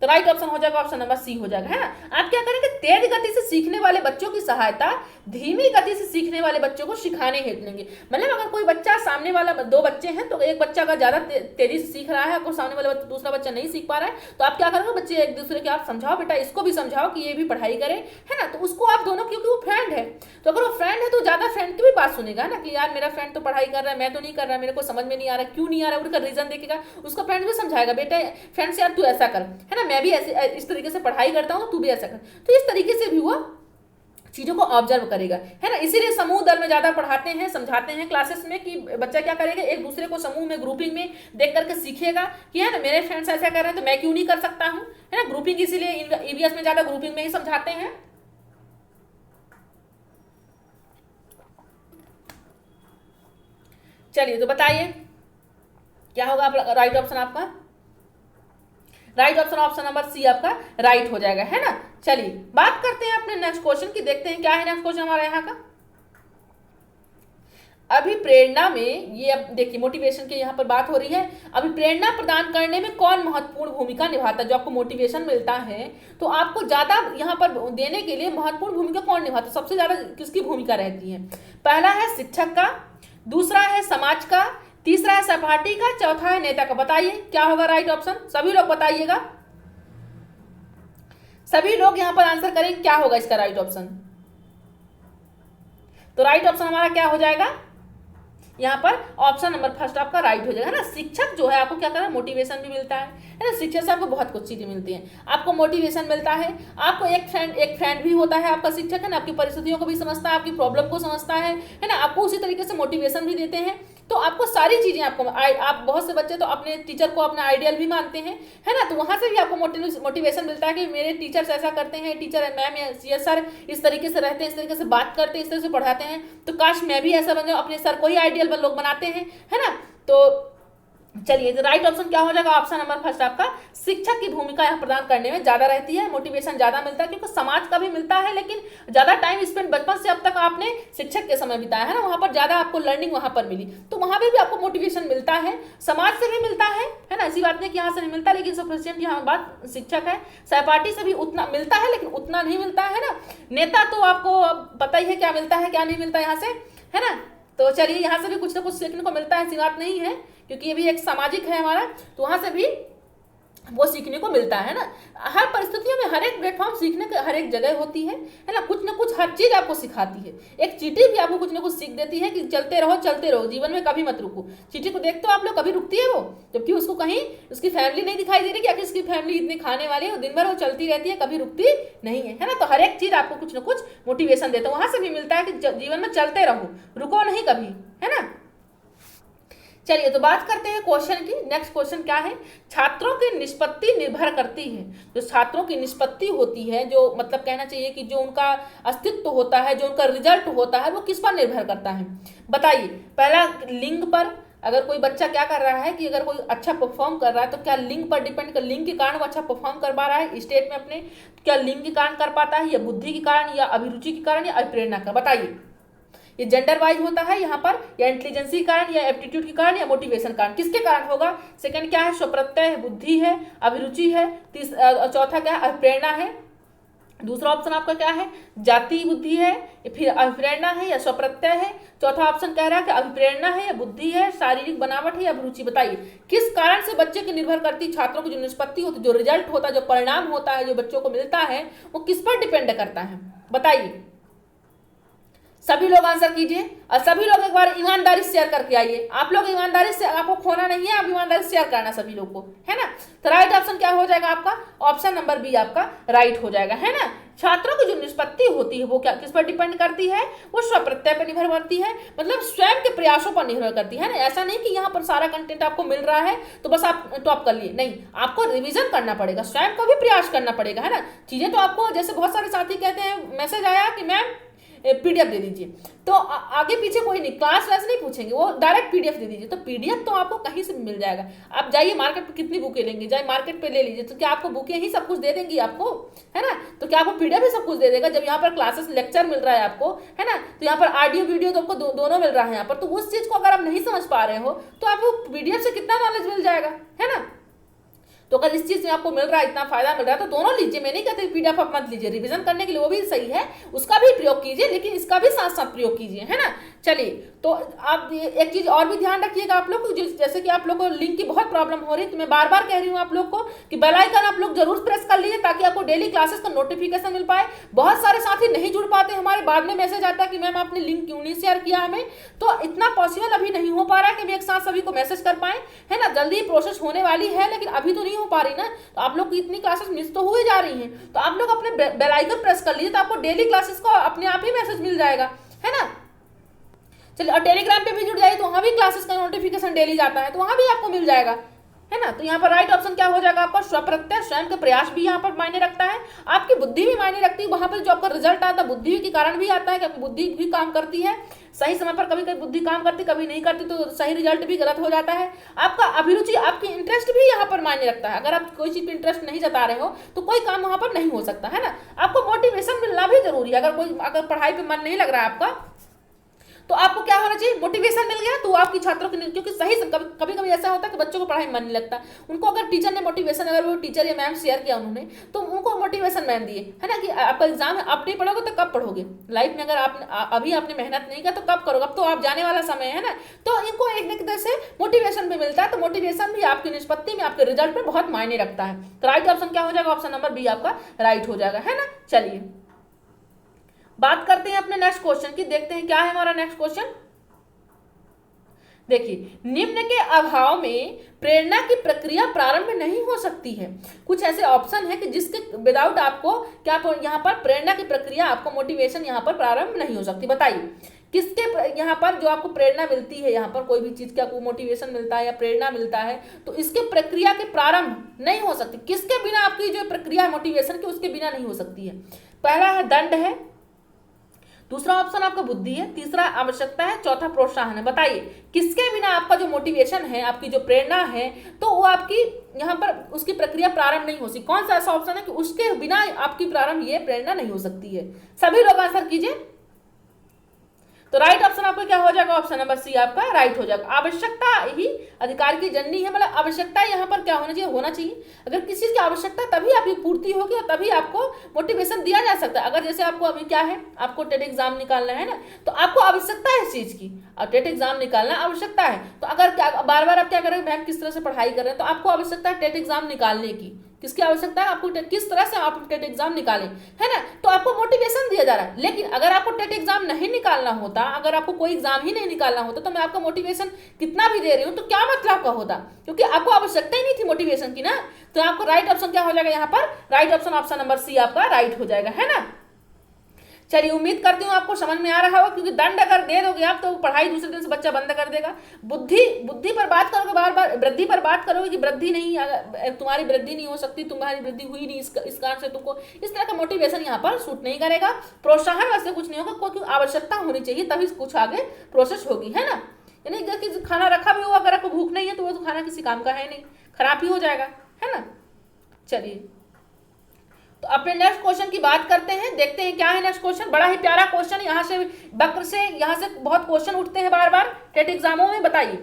A: तो राइट ऑप्शन हो जाएगा ऑप्शन नंबर सी हो जाएगा, है ना। आप क्या करेंगे? तेज गति से सीखने वाले बच्चों की सहायता धीमी गति से सीखने वाले बच्चों को सिखाने हेतु लेंगे। मतलब अगर कोई बच्चा सामने वाला, दो बच्चे हैं तो एक बच्चा अगर ज्यादा तेजी से सीख रहा है और सामने वाला दूसरा बच्चा नहीं सीख पा रहा है, तो आप क्या करोगे? बच्चे एक दूसरे के आप समझाओ बेटा इसको भी समझाओ कि ये भी पढ़ाई करे, है ना। तो उसको आप दोनों, क्योंकि वो फ्रेंड है, तो अगर वो फ्रेंड है तो ज्यादा फ्रेंड की भी बात सुनेगा ना, कि यार मेरा फ्रेंड तो पढ़ाई कर रहा है, मैं तो नहीं कर रहा, मेरे को समझ में नहीं आ रहा, क्यों नहीं आ रहा है, उसका रीजन देखेगा, उसका फ्रेंड भी समझाएगा बेटा फ्रेंड्स यार तू ऐसा कर, है ना, मैं भी ऐसे इस तरीके से पढ़ाई करता हूँ, तू भी ऐसा कर। तो इस तरीके से भी वो चीजों को ऑब्जर्व करेगा, है ना। इसीलिए समूह दल में ज्यादा पढ़ाते हैं, समझाते हैं क्लासेस में, कि बच्चा क्या करेगा? एक दूसरे को समूह में, ग्रुपिंग में देख करके सीखेगा कि है ना मेरे फ्रेंड्स ऐसा कर रहे हैं तो मैं क्यों नहीं कर सकता हूँ, है ना। ग्रुपिंग इसीलिए ईवीएस में ज्यादा ग्रुपिंग में ही समझाते हैं। चलिए तो बताइए क्या होगा राइट ऑप्शन आपका? Right option option number C आपका राइट हो जाएगा, है ना। चलिए बात करते हैं अपने नेक्स्ट क्वेश्चन की, देखते हैं क्या है नेक्स्ट क्वेश्चन हमारा यहाँ का। अभिप्रेरणा में, ये अब देखिए मोटिवेशन की यहाँ पर बात हो रही है। अभिप्रेरणा प्रदान करने में कौन महत्वपूर्ण भूमिका निभाता है? जो आपको मोटिवेशन मिलता है तो आपको ज्यादा यहाँ पर देने के लिए महत्वपूर्ण भूमिका कौन निभाता है? सबसे ज्यादा किसकी भूमिका रहती है? पहला है शिक्षक का, दूसरा है समाज का, तीसरा है सहपाठी का, चौथा है नेता का। बताइए क्या होगा राइट ऑप्शन? सभी लोग बताइएगा, सभी लोग यहां पर आंसर करें क्या होगा इसका राइट ऑप्शन। तो राइट ऑप्शन हमारा क्या हो जाएगा यहाँ पर? ऑप्शन नंबर फर्स्ट आपका राइट हो जाएगा ना। शिक्षक जो है आपको क्या करना, मोटिवेशन भी मिलता है ना। शिक्षक से आपको बहुत कुछ चीजें मिलती हैं, आपको मोटिवेशन मिलता है, आपको एक फ्रेंड भी होता है आपका शिक्षक, है ना। आपकी परिस्थितियों को भी समझता है, आपकी प्रॉब्लम को समझता है ना। आपको उसी तरीके से मोटिवेशन भी देते हैं, तो आपको सारी चीजें आपको आप बहुत से बच्चे तो अपने टीचर को अपना आइडियल भी मानते हैं, है ना। तो वहां से भी आपको मोटिवेशन मिलता है कि मेरे टीचर्स ऐसा करते हैं, टीचर मैम या सर इस तरीके से रहते हैं, इस तरीके से बात करते हैं, इस तरह से पढ़ाते हैं, तो काश मैं भी ऐसा बन जाऊं, अपने सर को ही आइडियल लोग बनाते हैं, है ना। तो चलिए तो राइट ऑप्शन क्या हो जाएगा? ऑप्शन नंबर फर्स्ट आपका शिक्षक की भूमिका यहाँ प्रदान करने में ज्यादा रहती है, मोटिवेशन ज्यादा मिलता है, क्योंकि समाज का भी मिलता है, लेकिन ज्यादा टाइम स्पेंड बचपन से अब तक आपने शिक्षक के समय बिताया है ना, वहां पर ज्यादा आपको लर्निंग वहां पर मिली, तो वहां पर भी आपको मोटिवेशन मिलता है, समाज से भी मिलता है ना। ऐसी बात नहीं कि यहाँ से नहीं मिलता, लेकिन सफिशिएंट यहाँ बात शिक्षक है। सहपाठी से भी उतना मिलता है, लेकिन उतना नहीं मिलता है ना। नेता तो आपको पता ही है क्या मिलता है क्या नहीं मिलता यहाँ से, है ना। तो चलिए यहाँ से भी कुछ ना कुछ सीखने को मिलता है, ऐसी बात नहीं है, क्योंकि ये भी एक सामाजिक है हमारा, तो वहां से भी वो सीखने को मिलता है ना। हर परिस्थितियों में हर एक प्लेटफॉर्म सीखने की हर एक जगह होती है ना। कुछ ना कुछ हर चीज आपको सिखाती है। एक चींटी भी आपको कुछ ना कुछ सीख देती है कि चलते रहो जीवन में, कभी मत रुको। चींटी को देखते हो आप लोग, कभी रुकती है वो? जबकि उसको कहीं उसकी फैमिली नहीं दिखाई दे रही कि आखिर इसकी फैमिली इतनी खाने वाली है, दिन भर वो चलती रहती है, कभी रुकती नहीं है ना। तो हर एक चीज आपको कुछ ना कुछ मोटिवेशन देता है, वहां से भी मिलता है कि जीवन में चलते रहो, रुको नहीं कभी, है ना। चलिए तो बात करते हैं क्वेश्चन की। नेक्स्ट क्वेश्चन क्या है? छात्रों की निष्पत्ति निर्भर करती है, जो छात्रों की निष्पत्ति होती है, जो मतलब कहना चाहिए कि जो उनका अस्तित्व होता है, जो उनका रिजल्ट होता है, वो किस पर निर्भर करता है? बताइए। पहला लिंग पर, अगर कोई बच्चा क्या कर रहा है कि अगर कोई अच्छा परफॉर्म कर रहा है तो क्या लिंग पर डिपेंड कर, लिंग के कारण वो अच्छा परफॉर्म कर पा रहा है स्टेट में अपने, क्या लिंग के कारण कर पाता है या बुद्धि के कारण या अभिरुचि के कारण या अप्रेरणा का, बताइए। ये जेंडर वाइज होता है यहाँ पर, या इंटेलिजेंसी के कारण या एप्टीट्यूड के कारण या मोटिवेशन के कारण, किसके कारण होगा? सेकंड क्या है? स्वप्रत्यय है, बुद्धि है, अभिरुचि है, चौथा क्या है? अप्रेरणा है। दूसरा ऑप्शन आपका क्या है? जाति बुद्धि है, फिर अभिप्रेरणा है या स्वप्रत्यय है। चौथा ऑप्शन कह रहा है कि अभिप्रेरणा है या बुद्धि है, शारीरिक बनावट है या अभिरुचि। बताइए किस कारण से बच्चे की निर्भर करती, छात्रों की जो निष्पत्ति होती, जो रिजल्ट होता है, जो परिणाम होता है, जो बच्चों को मिलता है, वो किस पर डिपेंड करता है? बताइए। सभी लोग आंसर कीजिए और सभी लोग एक बार ईमानदारी से शेयर करके आइए। आप लोग ईमानदारी से, आपको खोना नहीं है, आप ईमानदारी से शेयर करना सभी लोग को, है ना। तो राइट ऑप्शन क्या हो जाएगा आपका? ऑप्शन नंबर बी आपका राइट हो जाएगा, है ना। छात्रों की जो निष्पत्ति होती है वो क्या, किस पर डिपेंड करती है? वो स्वप्रत्यय पर निर्भर करती है, मतलब स्वयं के प्रयासों पर निर्भर करती है ना। ऐसा नहीं कि यहाँ पर सारा कंटेंट आपको मिल रहा है तो बस आप टॉप कर लिए, नहीं, आपको रिवीजन करना पड़ेगा, स्वयं का भी प्रयास करना पड़ेगा, है ना। चीजें तो आपको, जैसे बहुत सारे साथी कहते हैं, मैसेज आया कि मैम पीडीएफ दे दीजिए, तो आगे पीछे कोई नहीं, क्लास वाइज नहीं पूछेंगे, वो डायरेक्ट पीडीएफ दे दीजिए। तो पीडीएफ तो आपको कहीं से मिल जाएगा। आप जाइए मार्केट पे, कितनी बुकें लेंगे, जाइए मार्केट पे ले लीजिए, तो क्या आपको बुकें ही सब कुछ दे देंगी आपको, है ना। तो क्या आपको पीडीएफ ही सब कुछ दे देगा? जब यहाँ पर क्लासेस लेक्चर मिल रहा है आपको, है ना, तो यहाँ पर ऑडियो वीडियो तो आपको दोनों मिल रहा है यहाँ पर। तो उस चीज को अगर आप नहीं समझ पा रहे हो तो आपको पीडीएफ से कितना नॉलेज मिल जाएगा, है ना। तो अगर इस चीज में आपको मिल रहा है, इतना फायदा मिल रहा है, तो दोनों लीजिए। मैं नहीं कहती पीडीएफ आप मत लीजिए, रिवीजन करने के लिए वो भी सही है, उसका भी प्रयोग कीजिए, लेकिन इसका भी साथ साथ प्रयोग कीजिए, है ना। चलिए, तो आप एक चीज और भी ध्यान रखिएगा आप लोग, जैसे कि आप लोग को लिंक की बहुत प्रॉब्लम हो रही है, तो मैं बार बार कह रही हूँ आप लोग को कि बेल आइकन आप लोग जरूर प्रेस कर लीजिए, ताकि आपको डेली क्लासेस का नोटिफिकेशन मिल पाए। बहुत सारे साथी नहीं जुड़ पाते, हमारे बाद में मैसेज आता है कि मैम आपने लिंक क्यों नहीं शेयर किया हमें। तो इतना पॉसिबल अभी नहीं हो पा रहा है कि हम एक साथ सभी को मैसेज कर पाए, है ना। जल्दी प्रोसेस होने वाली है, लेकिन अभी तो नहीं हो पा रही ना। तो आप लोग की इतनी क्लासेस मिस तो हुए जा रही हैं, तो आप लोग अपने बेल आइकन प्रेस कर लीजिए, तो आपको डेली क्लासेस का अपने आप ही मैसेज मिल जाएगा, है ना। चलिए, और टेलीग्राम पे भी जुड़ जाइए, तो वहां भी क्लासेस का नोटिफिकेशन डेली जाता है, तो वहां भी आपको मिल जाएगा, है ना। तो यहाँ पर राइट ऑप्शन क्या हो जाएगा आपका? स्वप्रत्यय, स्वयं का प्रयास भी यहाँ पर मायने रखता है, आपकी बुद्धि भी मायने रखती है। वहां पर जो आपका रिजल्ट आता है बुद्धि के कारण भी आता है, कि आपकी बुद्धि भी काम करती है सही समय पर, कभी कभी बुद्धि काम करती, कभी नहीं करती, तो सही रिजल्ट भी गलत हो जाता है। आपका अभिरुचि, आपकी इंटरेस्ट भी यहाँ पर मायने रखता है। अगर आप कोई चीज पे इंटरेस्ट नहीं जता रहे हो तो कोई काम वहां पर नहीं हो सकता, है ना। आपको मोटिवेशन मिलना भी जरूरी है। अगर पढ़ाई पे मन नहीं लग रहा है आपका, तो आपको क्या होना चाहिए? मोटिवेशन मिल गया तो आपकी छात्रों के, क्योंकि सही से कभी कभी ऐसा होता है कि बच्चों को पढ़ाई में मन नहीं लगता, उनको अगर टीचर ने मोटिवेशन, अगर वो टीचर या मैम शेयर किया उन्होंने, तो उनको मोटिवेशन मैम दिए, है ना, कि आपका एग्जाम है, आप नहीं पढ़ोगे तो कब पढ़ोगे लाइफ में? अगर आप अभी आपने मेहनत नहीं किया तो कब करोगे? अब तो आप जाने वाला समय है ना। तो इनको एक तरह से मोटिवेशन भी मिलता है, तो मोटिवेशन भी आपकी निष्पत्ति में, आपके रिजल्ट में बहुत मायने रखता है। तो राइट ऑप्शन क्या हो जाएगा? ऑप्शन नंबर बी आपका राइट हो जाएगा, है ना। चलिए, बात करते हैं अपने नेक्स्ट क्वेश्चन की, देखते हैं क्या है हमारा नेक्स्ट क्वेश्चन। देखिए, निम्न के अभाव में प्रेरणा की प्रक्रिया प्रारंभ नहीं हो सकती है। कुछ ऐसे ऑप्शन है कि जिसके विदाउट आपको क्या, यहाँ पर प्रेरणा की प्रक्रिया, आपको मोटिवेशन यहाँ पर प्रारंभ नहीं हो सकती। बताइए किसके यहाँ पर जो आपको प्रेरणा मिलती है, यहाँ पर कोई भी चीज का आपको मोटिवेशन मिलता है या प्रेरणा मिलता है, तो इसके प्रक्रिया के प्रारंभ नहीं हो सकती। किसके बिना आपकी जो प्रक्रिया मोटिवेशन की, उसके बिना नहीं हो सकती है। पहला है दंड है, दूसरा ऑप्शन आपका बुद्धि है, तीसरा आवश्यकता है, चौथा प्रोत्साहन है। बताइए किसके बिना आपका जो मोटिवेशन है, आपकी जो प्रेरणा है, तो वो आपकी यहाँ पर उसकी प्रक्रिया प्रारंभ नहीं हो सकती। कौन सा ऐसा ऑप्शन है कि उसके बिना आपकी प्रारंभ ये प्रेरणा नहीं हो सकती है? सभी लोग आंसर कीजिए। तो राइट ऑप्शन आपका क्या हो जाएगा? ऑप्शन नंबर सी आपका राइट हो जाएगा। आवश्यकता ही अधिकार की जननी है, मतलब आवश्यकता यहाँ पर क्या होना चाहिए। अगर किसी चीज की आवश्यकता तभी आपकी पूर्ति होगी और तभी आपको मोटिवेशन दिया जा सकता है। अगर जैसे आपको अभी क्या है, आपको टेट एग्जाम निकालना है ना, तो आपको आवश्यकता है इस चीज की, और टेट एग्जाम निकालना आवश्यकता है। तो अगर बार बार आप क्या करेंगे, मैम किस तरह से पढ़ाई कर रहे हैं, तो आपको आवश्यकता है टेट एग्जाम निकालने की। किसकी आवश्यकता है? आपको किस तरह से आप टेट एग्जाम निकालें, है ना। तो आपको मोटिवेशन दिया जा रहा है। लेकिन अगर आपको टेट एग्जाम नहीं निकालना होता, अगर आपको कोई एग्जाम ही नहीं निकालना होता, तो मैं आपका मोटिवेशन कितना भी दे रही हूँ तो क्या मतलब का होता, क्योंकि आपको आवश्यकता ही नहीं थी मोटिवेशन की ना। तो आपको राइट ऑप्शन क्या हो जाएगा यहाँ पर? Right option option number C आपका राइट हो जाएगा, है ना। चलिए, उम्मीद करती हूँ आपको समझ में आ रहा होगा, क्योंकि दंड अगर दे दोगे आप तो पढ़ाई दूसरे दिन से बच्चा बंद कर देगा। बुद्धि पर बात करोगे, बार बार वृद्धि पर बात करोगे कि वृद्धि नहीं, तुम्हारी वृद्धि नहीं हो सकती, तुम्हारी वृद्धि हुई नहीं, इस कारण से तुमको इस तरह का मोटिवेशन यहाँ पर सूट नहीं करेगा। प्रोत्साहन वैसे कुछ नहीं होगा, क्योंकि आवश्यकता होनी चाहिए तभी कुछ आगे प्रोसेस होगी, है ना। यानी कि खाना रखा भी हुआ अगर आपको भूख नहीं है तो वो तो खाना किसी काम का है नहीं, खराब ही हो जाएगा, है ना। चलिए तो अपने नेक्स्ट क्वेश्चन की बात करते हैं, देखते हैं क्या है नेक्स्ट क्वेश्चन। बड़ा ही प्यारा क्वेश्चन, यहाँ से वक्र से यहाँ से बहुत क्वेश्चन उठते हैं बार बार टेट एग्जामों में। बताइए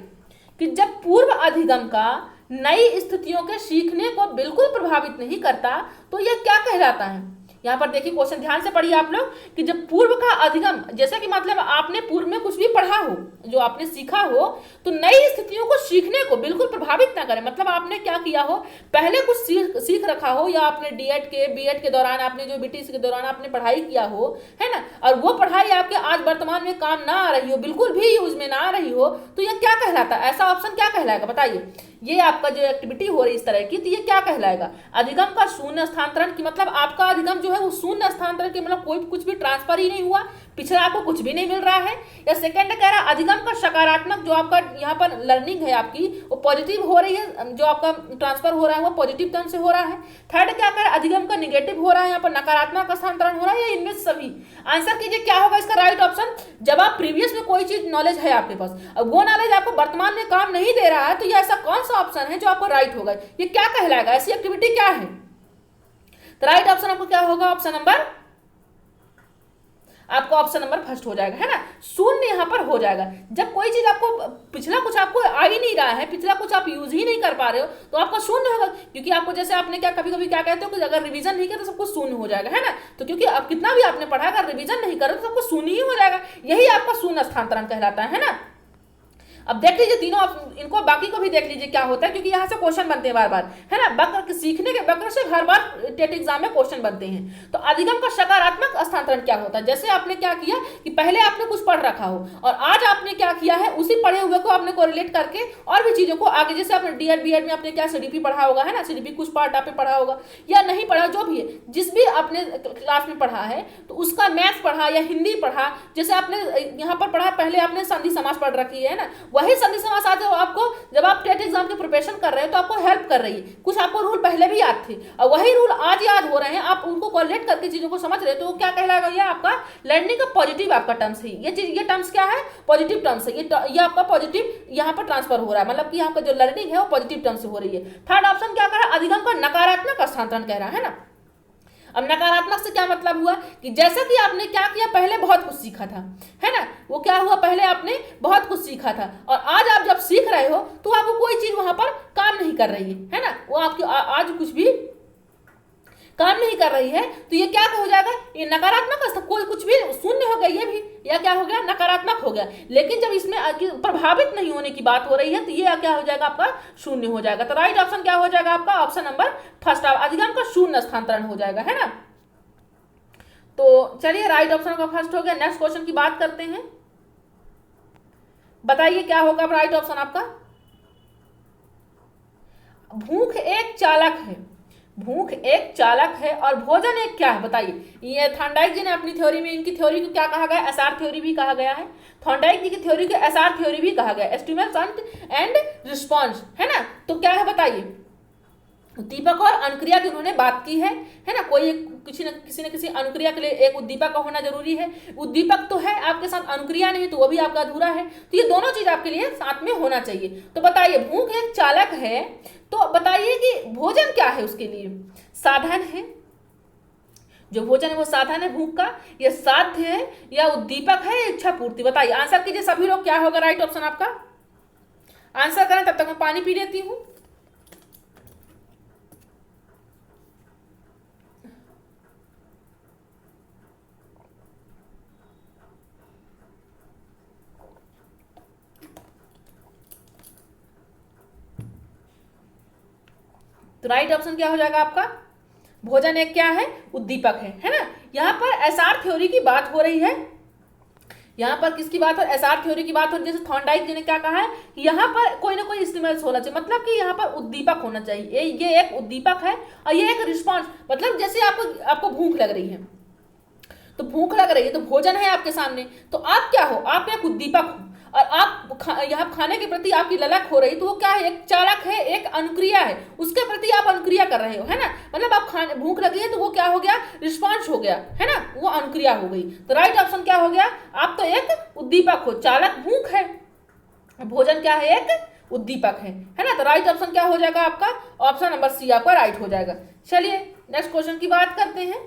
A: कि जब पूर्व अधिगम का नई स्थितियों के सीखने को बिल्कुल प्रभावित नहीं करता तो यह क्या कहलाता है। यहाँ पर देखिए क्वेश्चन ध्यान से पढ़िए आप लोग कि जब पूर्व का अधिगम, जैसे कि मतलब आपने पूर्व में कुछ भी पढ़ा हो, जो आपने सीखा हो, तो नई स्थितियों को सीखने को बिल्कुल प्रभावित ना करे। मतलब आपने क्या किया हो, पहले कुछ सीख रखा हो, या आपने डीएड के बीएड के दौरान, आपने जो बीटीसी के दौरान आपने पढ़ाई किया हो, है ना, और वो पढ़ाई आपके आज वर्तमान में काम ना आ रही हो, बिल्कुल भी यूज में ना आ रही हो, तो यह क्या कहलाता है, ऐसा ऑप्शन क्या कहलाएगा। बताइए ये आपका जो एक्टिविटी हो रही इस तरह की, तो ये क्या कहलाएगा। अधिगम का शून्य स्थानांतरण की मतलब आपका अधिगम जो है वो शून्य स्थानांतरण की मतलब कोई कुछ भी ट्रांसफर ही नहीं हुआ, पिछड़ा आपको कुछ भी नहीं मिल रहा है। या सेकंड कह रहा है अधिगम का सकारात्मक, जो आपका यहाँ पर लर्निंग है आपकी वो पॉजिटिव हो रही है, जो आपका ट्रांसफर हो रहा है वो पॉजिटिव टर्म से हो रहा है। थर्ड क्या कह रहा है अधिगम का निगेटिव हो रहा है, यहाँ पर नकारात्मक स्थानांतरण हो रहा है, या इनमें सभी। आंसर कीजिए क्या होगा इसका राइट ऑप्शन। जब आप प्रीवियस में कोई चीज नॉलेज है आपके पास, अब वो नॉलेज आपको वर्तमान में काम नहीं दे रहा है, तो ये ऐसा कौन सा ऑप्शन है जो आपको राइट होगा, ये क्या कहलाएगा, ऐसी एक्टिविटी क्या है। तो राइट ऑप्शन आपको क्या होगा, ऑप्शन नंबर, आपको ऑप्शन नंबर फर्स्ट हो जाएगा, है ना, शून्य यहां पर हो जाएगा। जब कोई चीज आपको पिछला कुछ आपको आ ही नहीं रहा है, पिछला कुछ आप यूज ही नहीं कर पा रहे हो, तो आपका शून्य होगा। क्योंकि आपको जैसे आपने क्या कभी कभी क्या कहते हो कि अगर रिवीजन नहीं किया तो सब कुछ शून्य हो जाएगा, है ना। तो क्योंकि अब कितना भी आपने पढ़ा, अगर रिवीजन नहीं करो तो सब कुछ शून्य ही हो जाएगा, यही आपका शून्य स्थानांतरण कहलाता है ना। अब देख लीजिए तीनों, इनको बाकी को भी देख लीजिए क्या होता है, क्योंकि यहाँ से क्वेश्चन बनते हैं बार बार, है ना। वक्र सीखने के वक्र से हर बार टेट एग्जाम में क्वेश्चन बनते हैं। तो अधिगम का सकारात्मक स्थानांतरण क्या होता है, जैसे आपने क्या किया कि पहले आपने कुछ पढ़ रखा हो और आज आपने क्या किया है, उसी पढ़े हुए को आपने कोरिलेट करके और भी चीजों को आगे, जैसे आपने डीएड बीएड में आपने क्या सीडीपी पढ़ा होगा, है ना, सीडीपी कुछ पार्ट आपने पढ़ा होगा या नहीं पढ़ा, जो भी है, जिस भी आपने क्लास में पढ़ा है, तो उसका मैथ्स पढ़ा या हिंदी पढ़ा, जैसे आपने यहाँ पर पढ़ा, पहले आपने संधि समास पढ़ रखी है ना, वही संधि समास आज आपको जब आप टेट एग्जाम की प्रिपरेशन कर रहे हो तो आपको हेल्प कर रही है। कुछ आपको रूल पहले भी याद थे और वही रूल आज याद हो रहे हैं, आप उनको कोरिलेट करके चीजों को समझ रहे हो, तो क्या कहलाएगा, ये आपका लर्निंग का पॉजिटिव आपका टर्म्स है। ये चीज, ये टर्म्स क्या है, पॉजिटिव टर्म्स है। ये आपका पॉजिटिव यहाँ पर ट्रांसफर हो रहा है, मतलब कि यहाँ पर जो लर्निंग है वो पॉजिटिव टर्म से हो रही है। थर्ड ऑप्शन क्या कह रहा है, अधिगम का नकारात्मक स्थानांतरण कह रहा है ना। अब नकारात्मक से क्या मतलब हुआ कि जैसा कि आपने क्या किया, पहले बहुत कुछ सीखा था, है ना, वो क्या हुआ, पहले आपने बहुत कुछ सीखा था और आज आप जब सीख रहे हो तो आपको कोई चीज वहां पर काम नहीं कर रही है ना, वो आपकी आज कुछ भी काम नहीं कर रही है, तो ये क्या हो जाएगा, ये नकारात्मक, कोई कुछ भी शून्य हो गया, ये भी या क्या हो गया, नकारात्मक हो गया। लेकिन जब इसमें प्रभावित नहीं होने की बात हो रही है तो ये क्या हो जाएगा, आपका शून्य हो जाएगा। तो राइट ऑप्शन क्या हो जाएगा आपका, ऑप्शन नंबर फर्स्ट, अधिगम का शून्य स्थानांतरण हो जाएगा, है ना। तो चलिए राइट ऑप्शन का फर्स्ट हो गया। नेक्स्ट क्वेश्चन की बात करते हैं, बताइए क्या होगा राइट ऑप्शन आपका। भूख एक चालक है, भूख एक चालक है और भोजन एक क्या है, बताइए। ये थॉर्नडाइक जी ने अपनी थ्योरी में, इनकी थ्योरी को क्या कहा गया, एसआर थ्योरी भी कहा गया है। थॉर्नडाइक जी की थ्योरी को एसआर थ्योरी भी कहा गया, स्टिमुलस एंड रिस्पॉन्स, है ना। तो क्या है बताइए, उद्दीपक और अनुक्रिया की उन्होंने बात की है ना। कोई किसी न किसी अनुक्रिया के लिए एक उद्दीपक का होना जरूरी है। उद्दीपक तो है आपके साथ, अनुक्रिया नहीं तो वो भी आपका अधूरा है। तो ये दोनों चीज आपके लिए साथ में होना चाहिए। तो बताइए भूख एक चालक है, तो बताइए कि भोजन क्या है उसके लिए, साधन है। जो भोजन है वो साधन है भूख का, या साध्य है, या उद्दीपक है, इच्छा पूर्ति। बताइए आंसर कीजिए सभी लोग, क्या होगा राइट ऑप्शन आपका। आंसर करें तब तक मैं पानी पी लेती हूं। तो राइट ऑप्शन क्या हो जाएगा आपका, भोजन एक क्या है, उद्दीपक है ना। यहां पर एसआर थ्योरी की बात हो रही है, यहां पर किसकी बात हो, एसआर थ्योरी की बात हो। जैसे थॉर्नडाइक जी ने क्या कहा है कि यहाँ पर कोई ना कोई स्टिमुलस होना चाहिए, मतलब कि यहाँ पर उद्दीपक होना चाहिए। ये एक उद्दीपक है और ये एक रिस्पॉन्स, मतलब जैसे आपको भूख लग रही है, तो भूख लग रही है तो भोजन है आपके सामने, तो आप क्या हो, आप एक उद्दीपक हो और आप यहाँ खाने के प्रति आपकी ललक हो रही, तो वो क्या है, एक चालक है, एक अनुक्रिया है, उसके प्रति आप अनुक्रिया कर रहे हो, है ना। मतलब आप खाने भूख लगी है तो वो क्या हो गया, रिस्पॉन्स हो गया, है ना, वो अनुक्रिया हो गई। तो राइट ऑप्शन क्या हो गया, आप तो एक उद्दीपक हो, चालक भूख है, भोजन क्या है, एक उद्दीपक है ना। तो राइट ऑप्शन क्या हो जाएगा आपका, ऑप्शन नंबर सी आपका राइट हो जाएगा। चलिए नेक्स्ट क्वेश्चन की बात करते हैं।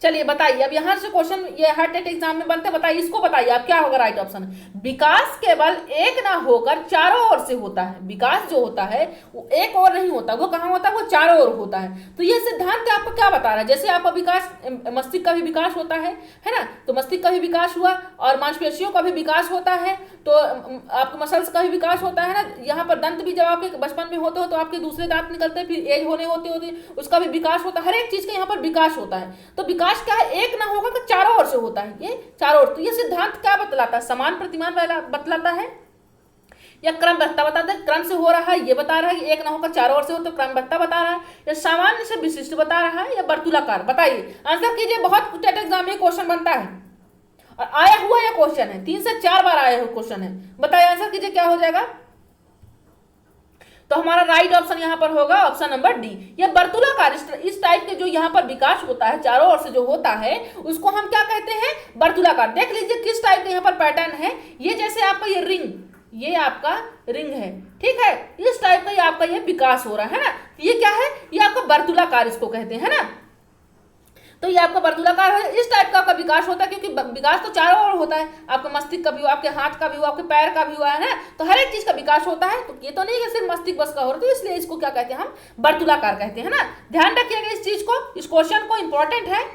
A: चलिए बताइए, अब यहां से क्वेश्चन ये हर टेट एग्जाम में बनते हैं, बताइए इसको, बताइए आप क्या होगा राइट ऑप्शन। विकास केवल एक ना होकर चारों ओर से होता है। विकास जो होता है वो एक और नहीं होता, वो कहाँ होता है, वो चारों ओर होता है। तो ये सिद्धांत आपको क्या बता रहा है, जैसे आपका विकास, मस्तिष्क का भी विकास होता है ना, तो मस्तिष्क का भी विकास हुआ और मांसपेशियों का भी विकास होता है, तो आपके मसल्स का भी विकास होता है ना। यहाँ पर दंत भी जब आपके बचपन में होते हो तो आपके दूसरे दांत निकलते हैं, फिर एज होने होते होते उसका भी विकास होता है, हर एक चीज का यहाँ पर विकास होता है। तो विकास क्या है, एक ना होगा तो चारों ओर से होता है, ये चारों ओर। तो ये सिद्धांत क्या बतलाता है, समान प्रतिमान बतलाता है या क्रमबद्धता बताता है, क्रम से हो रहा है ये बता रहा है कि एक ना होकर चारों ओर से हो, तो क्रमबद्धता बता रहा है, या सामान्य से विशिष्ट बता रहा है, या वर्तुलाकार। बताइए आंसर कीजिए, बहुत टेट एग्जाम में क्वेश्चन बनता है और आया हुआ यह क्वेश्चन है, 3 से 4 बार आया हुआ क्वेश्चन है। बताइए आंसर कीजिए क्या हो जाएगा। तो हमारा राइट ऑप्शन यहां पर होगा ऑप्शन नंबर डी, ये वर्तुलाकार। इस टाइप के जो यहां पर विकास होता है चारों ओर से जो होता है उसको हम क्या कहते हैं, वर्तुलाकार। देख लीजिए किस टाइप का यहां पर पैटर्न है, ये जैसे आपका ये रिंग, ये आपका रिंग है, ठीक है, इस टाइप का ये आपका ये विकास हो रहा है ना। ये क्या है, ये आपका वर्तुलाकार इसको कहते हैं ना। तो ये आपका वर्तुलाकार है, इस टाइप का आपका विकास होता है, क्योंकि विकास तो चारों ओर होता है, आपका मस्तिष्क का भी हुआ, आपके हाथ का भी हुआ, आपके पैर का भी हुआ है ना, तो हर एक चीज का विकास होता है। तो ये तो नहीं है सिर्फ मस्तिष्क बस का हो रहा है, तो इसलिए इसको क्या कहते हैं, हम वर्तुलाकार कहते हैं ना। ध्यान रखिएगा इस चीज को, इस क्वेश्चन को, इंपॉर्टेंट है।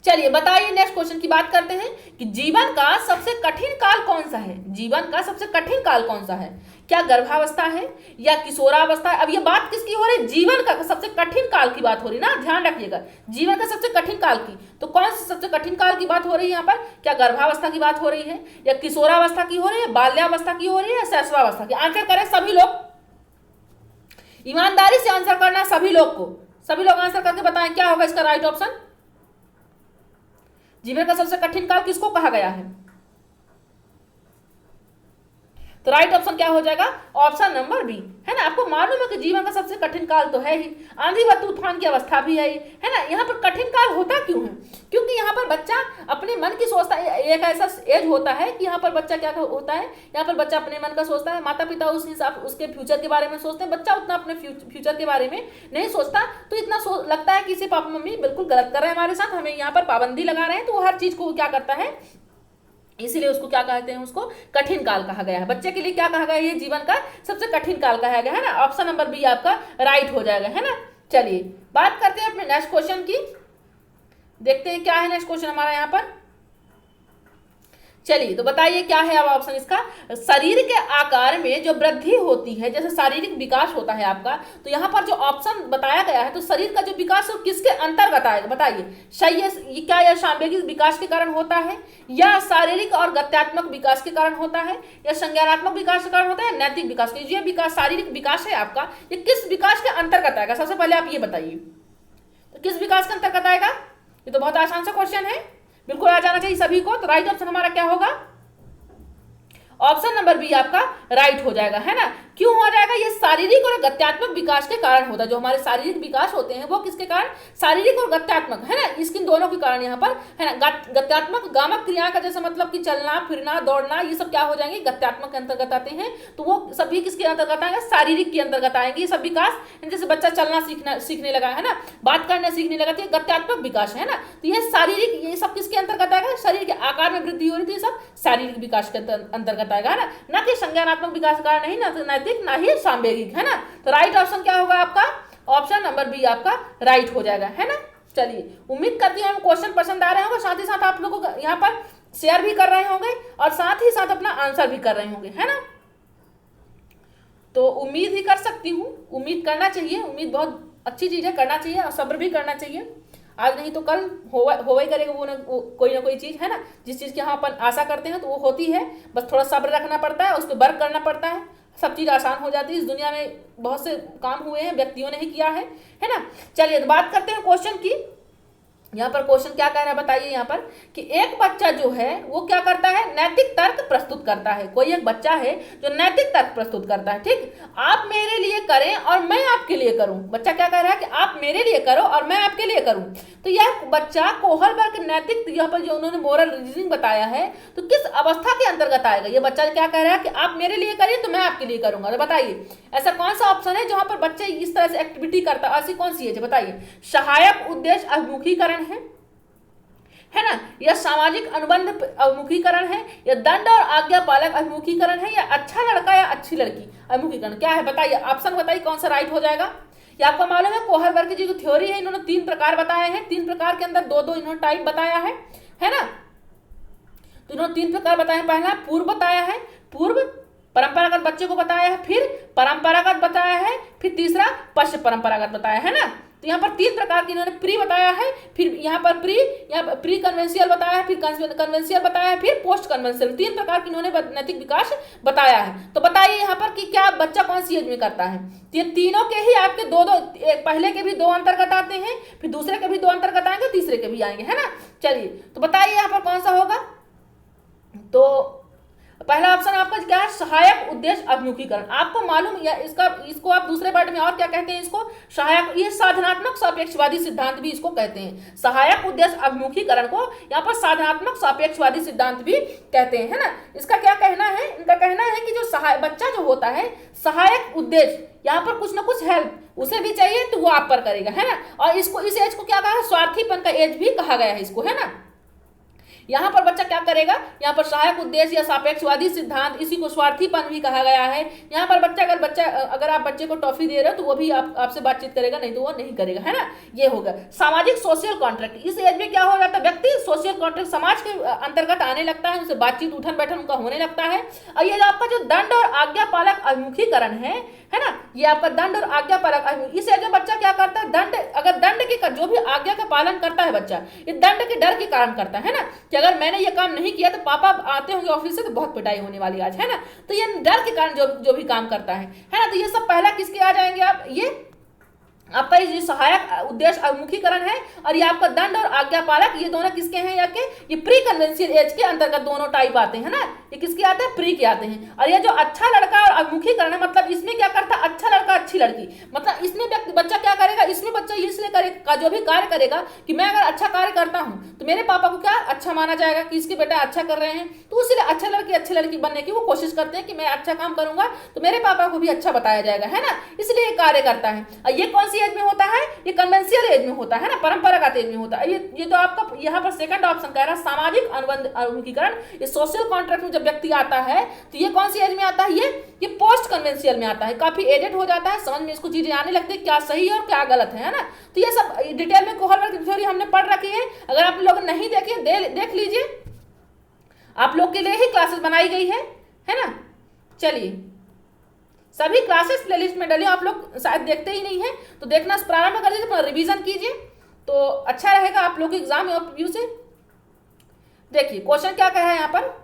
A: चलिए बताइए नेक्स्ट क्वेश्चन की बात करते हैं कि जीवन का सबसे कठिन काल कौन सा है। जीवन का सबसे कठिन काल कौन सा है, क्या गर्भावस्था है या किशोरावस्था है। अब ये बात किसकी हो रही है, जीवन का सबसे कठिन काल की बात हो रही है ना, ध्यान रखिएगा, जीवन का सबसे कठिन काल की। तो कौन सी सबसे कठिन काल की बात हो रही है यहाँ पर, क्या गर्भावस्था की बात हो रही है, या किशोरावस्था की हो रही है, बाल्यावस्था की हो रही है, या शैशवावस्था की। आंसर करें सभी लोग, ईमानदारी से आंसर करना सभी लोग को, सभी लोग आंसर करके बताएं क्या होगा इसका राइट ऑप्शन। जीवन का सबसे कठिन काल किसको कहा गया है, तो राइट ऑप्शन क्या हो जाएगा, ऑप्शन नंबर बी, है ना। आपको मालूम है कि जीवन का सबसे कठिन काल तो है ही, आंधी व तूफान की अवस्था भी है ना। यहाँ पर कठिन काल होता क्यों है, क्योंकि यहाँ पर बच्चा अपने मन की सोचता है, एक ऐसा एज होता है कि यहाँ पर बच्चा क्या होता है, यहाँ पर बच्चा अपने मन का सोचता है, माता पिता उस हिसाब उसके फ्यूचर के बारे में सोचते हैं, बच्चा उतना अपने फ्यूचर के बारे में नहीं सोचता। तो इतना लगता है कि इसे पापा मम्मी बिल्कुल गलत कर रहे हैं हमारे साथ, हमें यहाँ पर पाबंदी लगा रहे हैं, तो वो हर चीज को क्या करता है, इसीलिए उसको क्या कहते हैं, उसको कठिन काल कहा गया है। बच्चे के लिए क्या कहा गया है, ये जीवन का सबसे कठिन काल कहा गया है ना। ऑप्शन नंबर बी आपका राइट हो जाएगा, है ना। चलिए बात करते हैं अपने नेक्स्ट क्वेश्चन की, देखते हैं क्या है नेक्स्ट क्वेश्चन हमारा यहाँ पर। चलिए तो बताइए क्या है अब ऑप्शन इसका, शरीर के आकार में जो वृद्धि होती है, जैसे शारीरिक विकास होता है आपका, तो यहाँ पर जो ऑप्शन बताया गया है, तो शरीर का जो विकास है किसके अंतर्गत आएगा, बताइए। सही क्या यह सांवेगिक विकास के कारण होता है, या शारीरिक और गत्यात्मक विकास के कारण होता है, या संज्ञानात्मक विकास के कारण होता है, नैतिक विकास के। ये विकास शारीरिक विकास है आपका, ये किस विकास के अंतर्गत आएगा, सबसे पहले आप ये बताइए, तो किस विकास के अंतर्गत आएगा। ये तो बहुत आसान सा क्वेश्चन है, बिल्कुल आ जाना चाहिए सभी को। तो राइट ऑप्शन हमारा क्या होगा, ऑप्शन नंबर बी आपका राइट हो जाएगा, है ना। क्यों हो जाएगा, ये शारीरिक और गत्यात्मक विकास के कारण होता है। जो हमारे शारीरिक विकास होते हैं वो किसके कारण, शारीरिक और गत्यात्मक, है ना, इसके दोनों के कारण यहाँ पर, है ना। गत्यात्मक गामक क्रिया का जैसे मतलब कि चलना फिरना दौड़ना, ये सब क्या हो जाएंगे, गत्यात्मक के अंतर्गत आते हैं। तो वो सभी किसके अंतर्गत आएंगे, शारीरिक के अंतर्गत आएंगे ये सब विकास। जैसे बच्चा चलना सीखने लगा, है ना, बात करना सीखने लगा, तो ये गत्यात्मक विकास है ना। तो ये शारीरिक, ये सब किसके अंतर्गत आएगा, शरीर के आकार में वृद्धि हो रही थी, ये सब शारीरिक विकास के अंतर्गत आएगा ना कि संज्ञानात्मक विकास का नहीं, ना नैतिक ना ही सांवेगिक, है ना। तो राइट ऑप्शन क्या होगा आपका, ऑप्शन नंबर बी आपका राइट हो जाएगा, है ना। चलिए उम्मीद करती हूँ क्वेश्चन पसंद आ रहे होंगे, साथ ही साथ आप लोगों को यहाँ पर शेयर भी कर रहे होंगे और साथ ही साथ अपना आंसर भी कर रहे होंगे, है ना। तो उम्मीद ही कर सकती हूँ, उम्मीद करना चाहिए, उम्मीद बहुत अच्छी चीज है, करना चाहिए और सब्र भी करना चाहिए। आज नहीं तो कल हो ही करेगा वो कोई ना कोई चीज़, है ना। जिस चीज़ की हम अपन आशा करते हैं तो वो होती है, बस थोड़ा सब्र रखना पड़ता है, उस पर वर्क करना पड़ता है, सब चीज़ आसान हो जाती है। इस दुनिया में बहुत से काम हुए हैं, व्यक्तियों ने ही किया है ना। चलिए तो बात करते हैं क्वेश्चन की। यहाँ पर क्वेश्चन क्या कह रहा है बताइए यहाँ पर कि एक बच्चा जो है वो क्या करता है, नैतिक तर्क प्रस्तुत करता है। कोई एक बच्चा है जो नैतिक तर्क प्रस्तुत करता है, ठीक, आप मेरे लिए करें और मैं आपके लिए करूं। बच्चा क्या कह रहा है कि आप मेरे लिए करो और मैं आपके लिए करूं। तो यह बच्चा कोहलबर्ग नैतिक, यहाँ पर जो उन्होंने मोरल रीजनिंग बताया है, तो किस अवस्था के अंतर्गत आएगा। ये बच्चा क्या कह रहा है कि आप मेरे लिए करिए तो मैं आपके लिए करूंगा। तो बताइए ऐसा कौन सा ऑप्शन है जहां पर बच्चे इस तरह से एक्टिविटी करता है, ऐसी कौन सी है बताइए। सहायक उद्देश्य अभिमुखीकरण है ना, या सामाजिक अनुबंध अभिमुखीकरण है, या दंड और आज्ञा पालक अभिमुखीकरण है, या अच्छा लड़का या अच्छी लड़की अभिमुखीकरण, क्या है बताइए। ऑप्शन बताइए कौन सा राइट हो जाएगा। ये आपको मालूम है कोहलबर्ग की जो थ्योरी है, इन्होंने 3 प्रकार बताए हैं, 3 प्रकार के अंदर 2-2 इन्होंने टाइप बताया है ना। तो इन्होंने 3 प्रकार बताए हैं। पहला पूर्व बताया है, पूर्व परंपरागत बच्चे को बताया है, फिर परंपरागत बताया है, फिर तीसरा पश्चिम परंपरागत बताया है ना। तो यहाँ पर 3 प्रकार की इन्होंने प्री बताया है, फिर यहाँ पर प्री कन्वेंशियल बताया है, फिर कन्वेंशियल बताया है, फिर पोस्ट कन्वेंशियल, 3 प्रकार की इन्होंने नैतिक विकास बताया है। तो बताइए यहाँ पर कि क्या बच्चा कौन सी एज में करता है। तो ये तीनों के ही आपके पहले के भी 2 अंतर्गत आते हैं, फिर दूसरे के भी 2 अंतर्गत आएंगे, तीसरे के भी आएंगे, है ना। चलिए तो बताइए यहाँ पर कौन सा होगा। तो पहला ऑप्शन आपका क्या है, सहायक उद्देश्य अभिमुखीकरण। आपको मालूम या इसको आप दूसरे वर्ड में और क्या कहते हैं, इसको सहायक, ये साधनात्मक सापेक्षवादी सिद्धांत भी इसको कहते हैं। सहायक उद्देश्य अभिमुखीकरण को यहाँ पर साधनात्मक सापेक्षवादी सिद्धांत भी कहते हैं, है ना। इसका क्या कहना है, इनका कहना है कि जो बच्चा जो होता है, सहायक उद्देश्य, यहाँ पर कुछ ना कुछ हेल्प उसे भी चाहिए तो वो आप पर करेगा, है ना। और इसको इस एज को क्या कहा है, स्वार्थीपन का एज भी कहा गया है इसको, है ना। यहाँ पर बच्चा क्या करेगा, यहाँ पर सहायक उद्देश्य या सापेक्षवादी सिद्धांत, इसी को स्वार्थीपन भी कहा गया है। यहाँ पर अगर आप बच्चे को टॉफी दे रहे हो तो वो भी आपसे बातचीत करेगा, नहीं तो वो नहीं करेगा, है ना। ये होगा सामाजिक सोशल कॉन्ट्रैक्ट। इस एज में क्या हो जाता है, व्यक्ति सोशल कॉन्ट्रैक्ट समाज के अंतर्गत आने लगता है, उनसे बातचीत उठन बैठन उनका होने लगता है। और ये आपका जो दंड और आज्ञा पालक अभिमुखीकरण है ना, ये आपका दंड और आज्ञा पालक, इस एज में बच्चा क्या करता है, दंड के जो भी आज्ञा का पालन करता है बच्चा, ये दंड के डर के कारण करता है ना, कि अगर मैंने ये काम नहीं किया तो पापा आते होंगे ऑफिस से तो बहुत पिटाई होने वाली आज, है ना। तो ये डर के कारण जो भी काम करता है ना। तो ये सब पहला किसके आ जाएंगे आप, ये आपका ये सहायक उद्देश्य अभिमुखीकरण है, और ये आपका दंड और आज्ञा पालक, ये दोनों किसके हैं, या के ये प्री कन्वेंशियल एज के अंतर्गत दोनों टाइप आते हैं ना। ये किसके आते हैं, प्री के आते हैं। और ये जो अच्छा लड़का और अभिमुखीकरण है, मतलब इसमें क्या करता है, अच्छा लड़का अच्छी लड़की, मतलब इसमें बच्चा क्या करेगा, इसमें बच्चा इसलिए करेगा, जो भी कार्य करेगा कि मैं अगर अच्छा कार्य करता हूँ तो मेरे पापा को क्या अच्छा माना जाएगा कि इसके बेटा अच्छा कर रहे हैं, तो इसलिए अच्छा लड़की अच्छी लड़की बनने की वो कोशिश करते हैं कि मैं अच्छा काम करूंगा तो मेरे पापा को भी अच्छा बताया जाएगा, है ना। इसलिए ये कार्य करता है। और ये कौन सी एज में होता है, ये कन्वेंशियल एज में होता है ना, परंपरागत एज में होता है। ये तो आपका यहाँ पर सेकंड ऑप्शन कह रहा है, सामाजिक अनुबंध अभिमुखीकरण, ये सोशल कॉन्ट्रैक्ट में जब व्यक्ति आता है तो ये कौन सी एज में आता है, ये पोस्ट कन्वेंशियल में आता है, काफी एजेड हो जाता है, समझ में इसको चीजें आने लगती है क्या सही है और क्या गलत है ना। तो ये सब डिटेल में कोहलबर्ग की थ्योरी हमने पढ़ रखी है, अगर आप लोग नहीं देखे देख लीजिए, आप लोग के लिए ही क्लासेस बनाई गई है ना। चलिए सभी क्लासेस प्लेलिस्ट में डली, आप लोग शायद देखते ही नहीं है तो देखना प्रारंभ कर दीजिए, अपना रिवीजन कीजिए तो अच्छा रहेगा आप लोग के एग्जाम में व्यू से। देखिए क्वेश्चन क्या कह रहा है यहाँ पर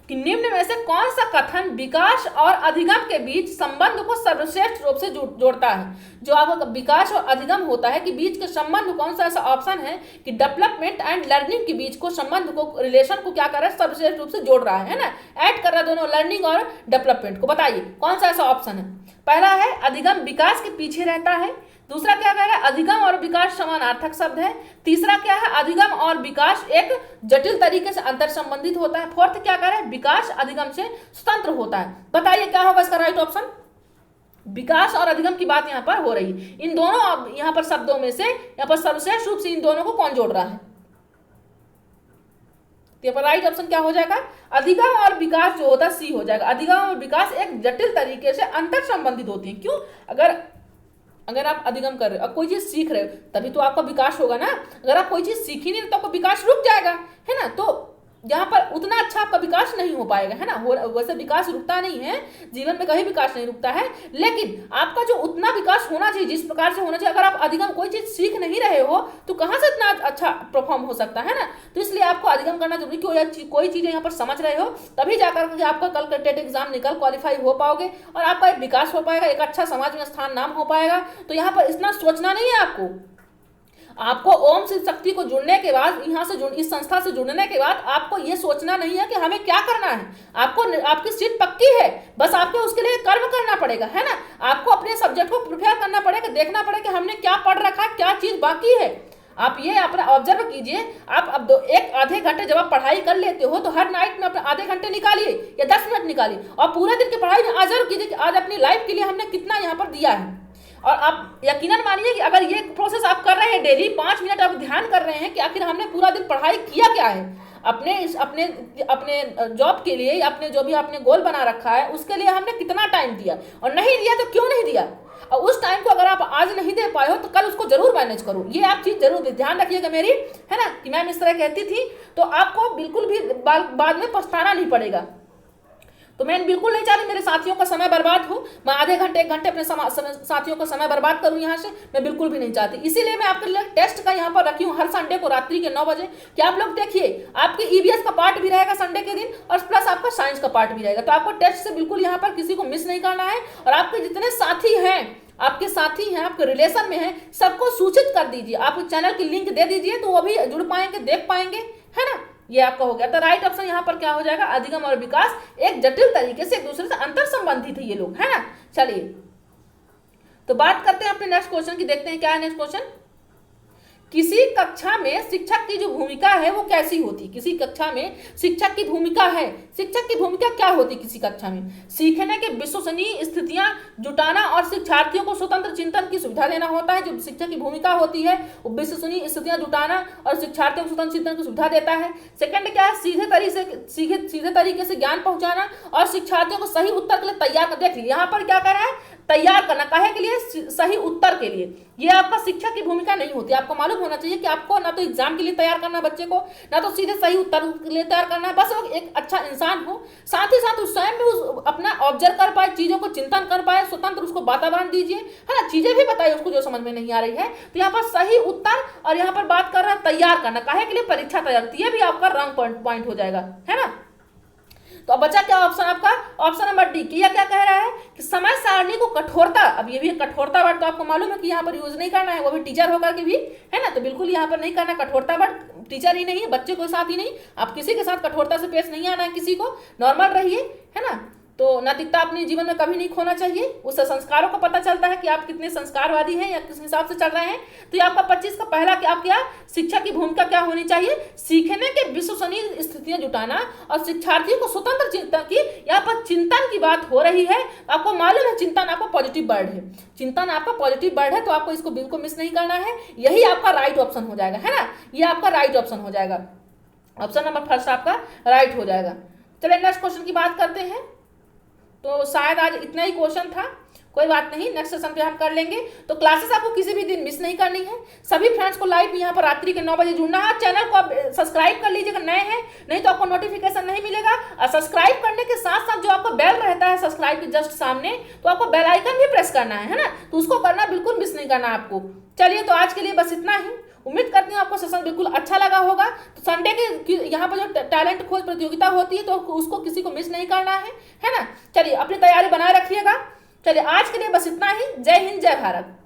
A: कि निम्न में से कौन सा कथन विकास और अधिगम के बीच संबंध को सर्वश्रेष्ठ रूप से जोड़ता है। जो आपका विकास और अधिगम होता है कि बीच के संबंध, कौन सा ऐसा ऑप्शन है कि डेवलपमेंट एंड लर्निंग के बीच को संबंध को, रिलेशन को क्या कर रहा है, सर्वश्रेष्ठ रूप से जोड़ रहा है ना, ऐड कर रहा है दोनों लर्निंग और डेवलपमेंट को। बताइए कौन सा ऐसा ऑप्शन है। पहला है अधिगम विकास के पीछे रहता है, दूसरा क्या कह रहा है, अधिगम और विकास समानार्थक शब्द है, तीसरा क्या है, अधिगम और विकास एक जटिल तरीके से अंतर संबंधित होता है, फोर्थ क्या कह रहा है, विकास अधिगम से स्वतंत्र होता है। बताइए क्या होगा इसका राइट ऑप्शन। विकास और अधिगम की बात यहाँ पर हो रही है, इन दोनों यहाँ पर शब्दों में से यहाँ पर सर्वश्रेष्ठ रूप से इन दोनों को कौन जोड़ रहा है, यहाँ पर राइट ऑप्शन क्या हो जाएगा, अधिगम और विकास जो होता है सी हो जाएगा। अधिगम और विकास एक जटिल तरीके से अंतर संबंधित होते हैं। क्यों, अगर आप अधिगम कर रहे हो और कोई चीज सीख रहे हो तभी तो आपका विकास होगा ना। अगर आप कोई चीज सीखी नहीं तो आपका विकास रुक जाएगा, है ना। तो यहाँ पर उतना अच्छा आपका विकास नहीं हो पाएगा, है ना। वैसे विकास रुकता नहीं है, जीवन में कहीं विकास नहीं रुकता है, लेकिन आपका जो उतना विकास होना चाहिए जिस प्रकार से होना चाहिए, अगर आप अधिगम कोई चीज सीख नहीं रहे हो तो कहाँ से इतना अच्छा परफॉर्म हो सकता है ना। तो इसलिए आपको अधिगम करना जरूरी, कोई चीजें यहाँ पर समझ रहे हो तभी जाकर के आपका कल का टेट एग्जाम निकल क्वालिफाई हो पाओगे और आपका एक विकास हो पाएगा, एक अच्छा समाज में स्थान नाम हो पाएगा। तो यहाँ पर इतना सोचना नहीं है आपको, आपको ओम शिव शक्ति को जुड़ने के बाद, यहाँ से इस संस्था से जुड़ने के बाद आपको ये सोचना नहीं है कि हमें क्या करना है। आपको, आपकी सीट पक्की है, बस आपको उसके लिए कर्म करना पड़ेगा, है ना। आपको अपने सब्जेक्ट को प्रिपेयर करना पड़ेगा, देखना पड़ेगा कि हमने क्या पढ़ रखा है, क्या चीज बाकी है। आप ये अपना ऑब्जर्व कीजिए। आप अब एक आधे घंटे जब आप पढ़ाई कर लेते हो तो हर नाइट में अपने आधे घंटे निकालिए या 10 मिनट निकालिए, और पूरे दिन की पढ़ाई में ऑब्जर्व कीजिए कि आज अपनी लाइफ के लिए हमने कितना यहाँ पर दिया है। और आप यकीनन मानिए कि अगर ये प्रोसेस आप कर रहे हैं डेली, 5 मिनट आप ध्यान कर रहे हैं कि आखिर हमने पूरा दिन पढ़ाई किया क्या है, अपने अपने जॉब के लिए, अपने जो भी आपने गोल बना रखा है उसके लिए हमने कितना टाइम दिया, और नहीं दिया तो क्यों नहीं दिया। और उस टाइम को अगर आप आज नहीं दे पाए हो तो कल उसको जरूर मैनेज करो। ये आप चीज जरूर ध्यान रखिएगा मेरी, है ना, कि मैम इस तरह कहती थी, तो आपको बिल्कुल भी बाद में पछताना नहीं पड़ेगा। तो मैं बिल्कुल नहीं चाह रही मेरे साथियों का समय बर्बाद हो, मैं आधे घंटे 1 घंटे अपने साथियों का समय बर्बाद करूं यहाँ से, मैं बिल्कुल भी नहीं चाहती। इसीलिए मैं आपके लिए टेस्ट का यहाँ पर रखी हूँ हर संडे को रात्रि के 9 बजे, कि आप लोग देखिए, आपके ईवीएस का पार्ट भी रहेगा संडे के दिन, और प्लस आपका साइंस का पार्ट भी रहेगा। तो आपको टेस्ट से बिल्कुल यहाँ पर किसी को मिस नहीं करना है। और आपके जितने साथी हैं, आपके साथी हैं, आपके रिलेशन में हैं, सबको सूचित कर दीजिए, आप चैनल की लिंक दे दीजिए, तो वो भी जुड़ पाएंगे, देख पाएंगे, है ना। ये आपका हो गया। तो राइट ऑप्शन यहाँ पर क्या हो जाएगा, अधिगम और विकास एक जटिल तरीके से एक दूसरे से अंतर संबंधित है ये लोग, है ना। चलिए तो बात करते हैं अपने नेक्स्ट क्वेश्चन की, देखते हैं क्या है नेक्स्ट क्वेश्चन। किसी कक्षा में शिक्षक की जो भूमिका है वो कैसी होती। किसी कक्षा में शिक्षक की भूमिका है, शिक्षक की भूमिका क्या होती किसी कक्षा में, सीखने के विश्वसनीय स्थितियां जुटाना और शिक्षार्थियों को स्वतंत्र चिंतन की सुविधा देना होता है। जो शिक्षक की भूमिका होती है वो विश्वसनीय स्थितियां जुटाना और शिक्षार्थियों को स्वतंत्र चिंतन की सुविधा देता है। सेकंड क्या है, सीधे तरीके से ज्ञान पहुंचाना और शिक्षार्थियों को सही उत्तर के लिए तैयार कर। देखिए यहाँ पर क्या कर रहा है, तैयार करना, काहे के लिए, सही उत्तर के लिए। ये आपका शिक्षक की भूमिका नहीं होती। आपको मालूम होना चाहिए कि आपको ना तो एग्जाम के लिए तैयार करना बच्चे को, ना तो सीधे सही उत्तर के लिए तैयार करना है। बस वो एक अच्छा इंसान हो, साथ ही साथ उस स्वयं में उस अपना ऑब्जर्व कर पाए, चीजों को चिंतन कर पाए, स्वतंत्र उसको वातावरण दीजिए, है ना, चीजें भी बताइए उसको जो समझ में नहीं आ रही है। तो यहाँ पर सही उत्तर, और यहाँ पर बात कर रहा है तैयार करना, काहे के लिए, परीक्षा तैयार होती है, भी आपका रॉन्ग पॉइंट हो जाएगा, है ना। तो अब बचा क्या ऑप्शन आपका, ऑप्शन नंबर डी। किया क्या कह रहा है कि समय सारणी को कठोरता, अब ये भी कठोरता वर्ड तो आपको मालूम है कि यहाँ पर यूज नहीं करना है, वो भी टीचर होकर के भी, है ना। तो बिल्कुल यहाँ पर नहीं करना कठोरता वर्ड, टीचर ही नहीं है, बच्चे के साथ ही नहीं, आप किसी के साथ कठोरता से पेश नहीं आना है, किसी को नॉर्मल रहिए, है ना। तो नैतिकता अपने जीवन में कभी नहीं खोना चाहिए, उससे संस्कारों का पता चलता है कि आप कितने संस्कारवादी हैं या किस हिसाब से चल रहे हैं। तो ये आपका 25 का पहला क्या, आप क्या, शिक्षा की भूमिका क्या होनी चाहिए, सीखने के विश्वसनीय स्थितियां जुटाना और शिक्षार्थियों को स्वतंत्र चिंतन की, यहाँ पर चिंतन की बात हो रही है। आपको मालूम है चिंतन आपका पॉजिटिव वर्ड है, चिंतन आपका पॉजिटिव वर्ड है, तो आपको इसको बिल्कुल मिस नहीं करना है। यही आपका राइट ऑप्शन हो जाएगा, है ना, ये आपका राइट ऑप्शन हो जाएगा, ऑप्शन नंबर फर्स्ट आपका राइट हो जाएगा। चलिए नेक्स्ट क्वेश्चन की बात करते हैं। तो शायद आज इतना ही क्वेश्चन था, कोई बात नहीं, नेक्स्ट सेशन पे हम कर लेंगे। तो क्लासेस आपको किसी भी दिन मिस नहीं करनी है। सभी फ्रेंड्स को लाइव यहाँ पर रात्रि के 9 बजे जुड़ना है। चैनल को आप सब्सक्राइब कर लीजिएगा नए हैं, नहीं तो आपको नोटिफिकेशन नहीं मिलेगा। और सब्सक्राइब करने के साथ साथ जो आपका बेल रहता है सब्सक्राइब के जस्ट सामने, तो आपको बेल आइकन भी प्रेस करना है ना, तो उसको करना बिल्कुल मिस नहीं करना आपको। चलिए तो आज के लिए बस इतना ही। उम्मीद करती हूँ आपको सेशन बिल्कुल अच्छा लगा होगा। तो संडे के यहाँ पर जो टैलेंट खोज प्रतियोगिता होती है तो उसको किसी को मिस नहीं करना है ना। चलिए अपनी तैयारी बनाए रखिएगा। चलिए आज के लिए बस इतना ही। जय हिंद, जय भारत।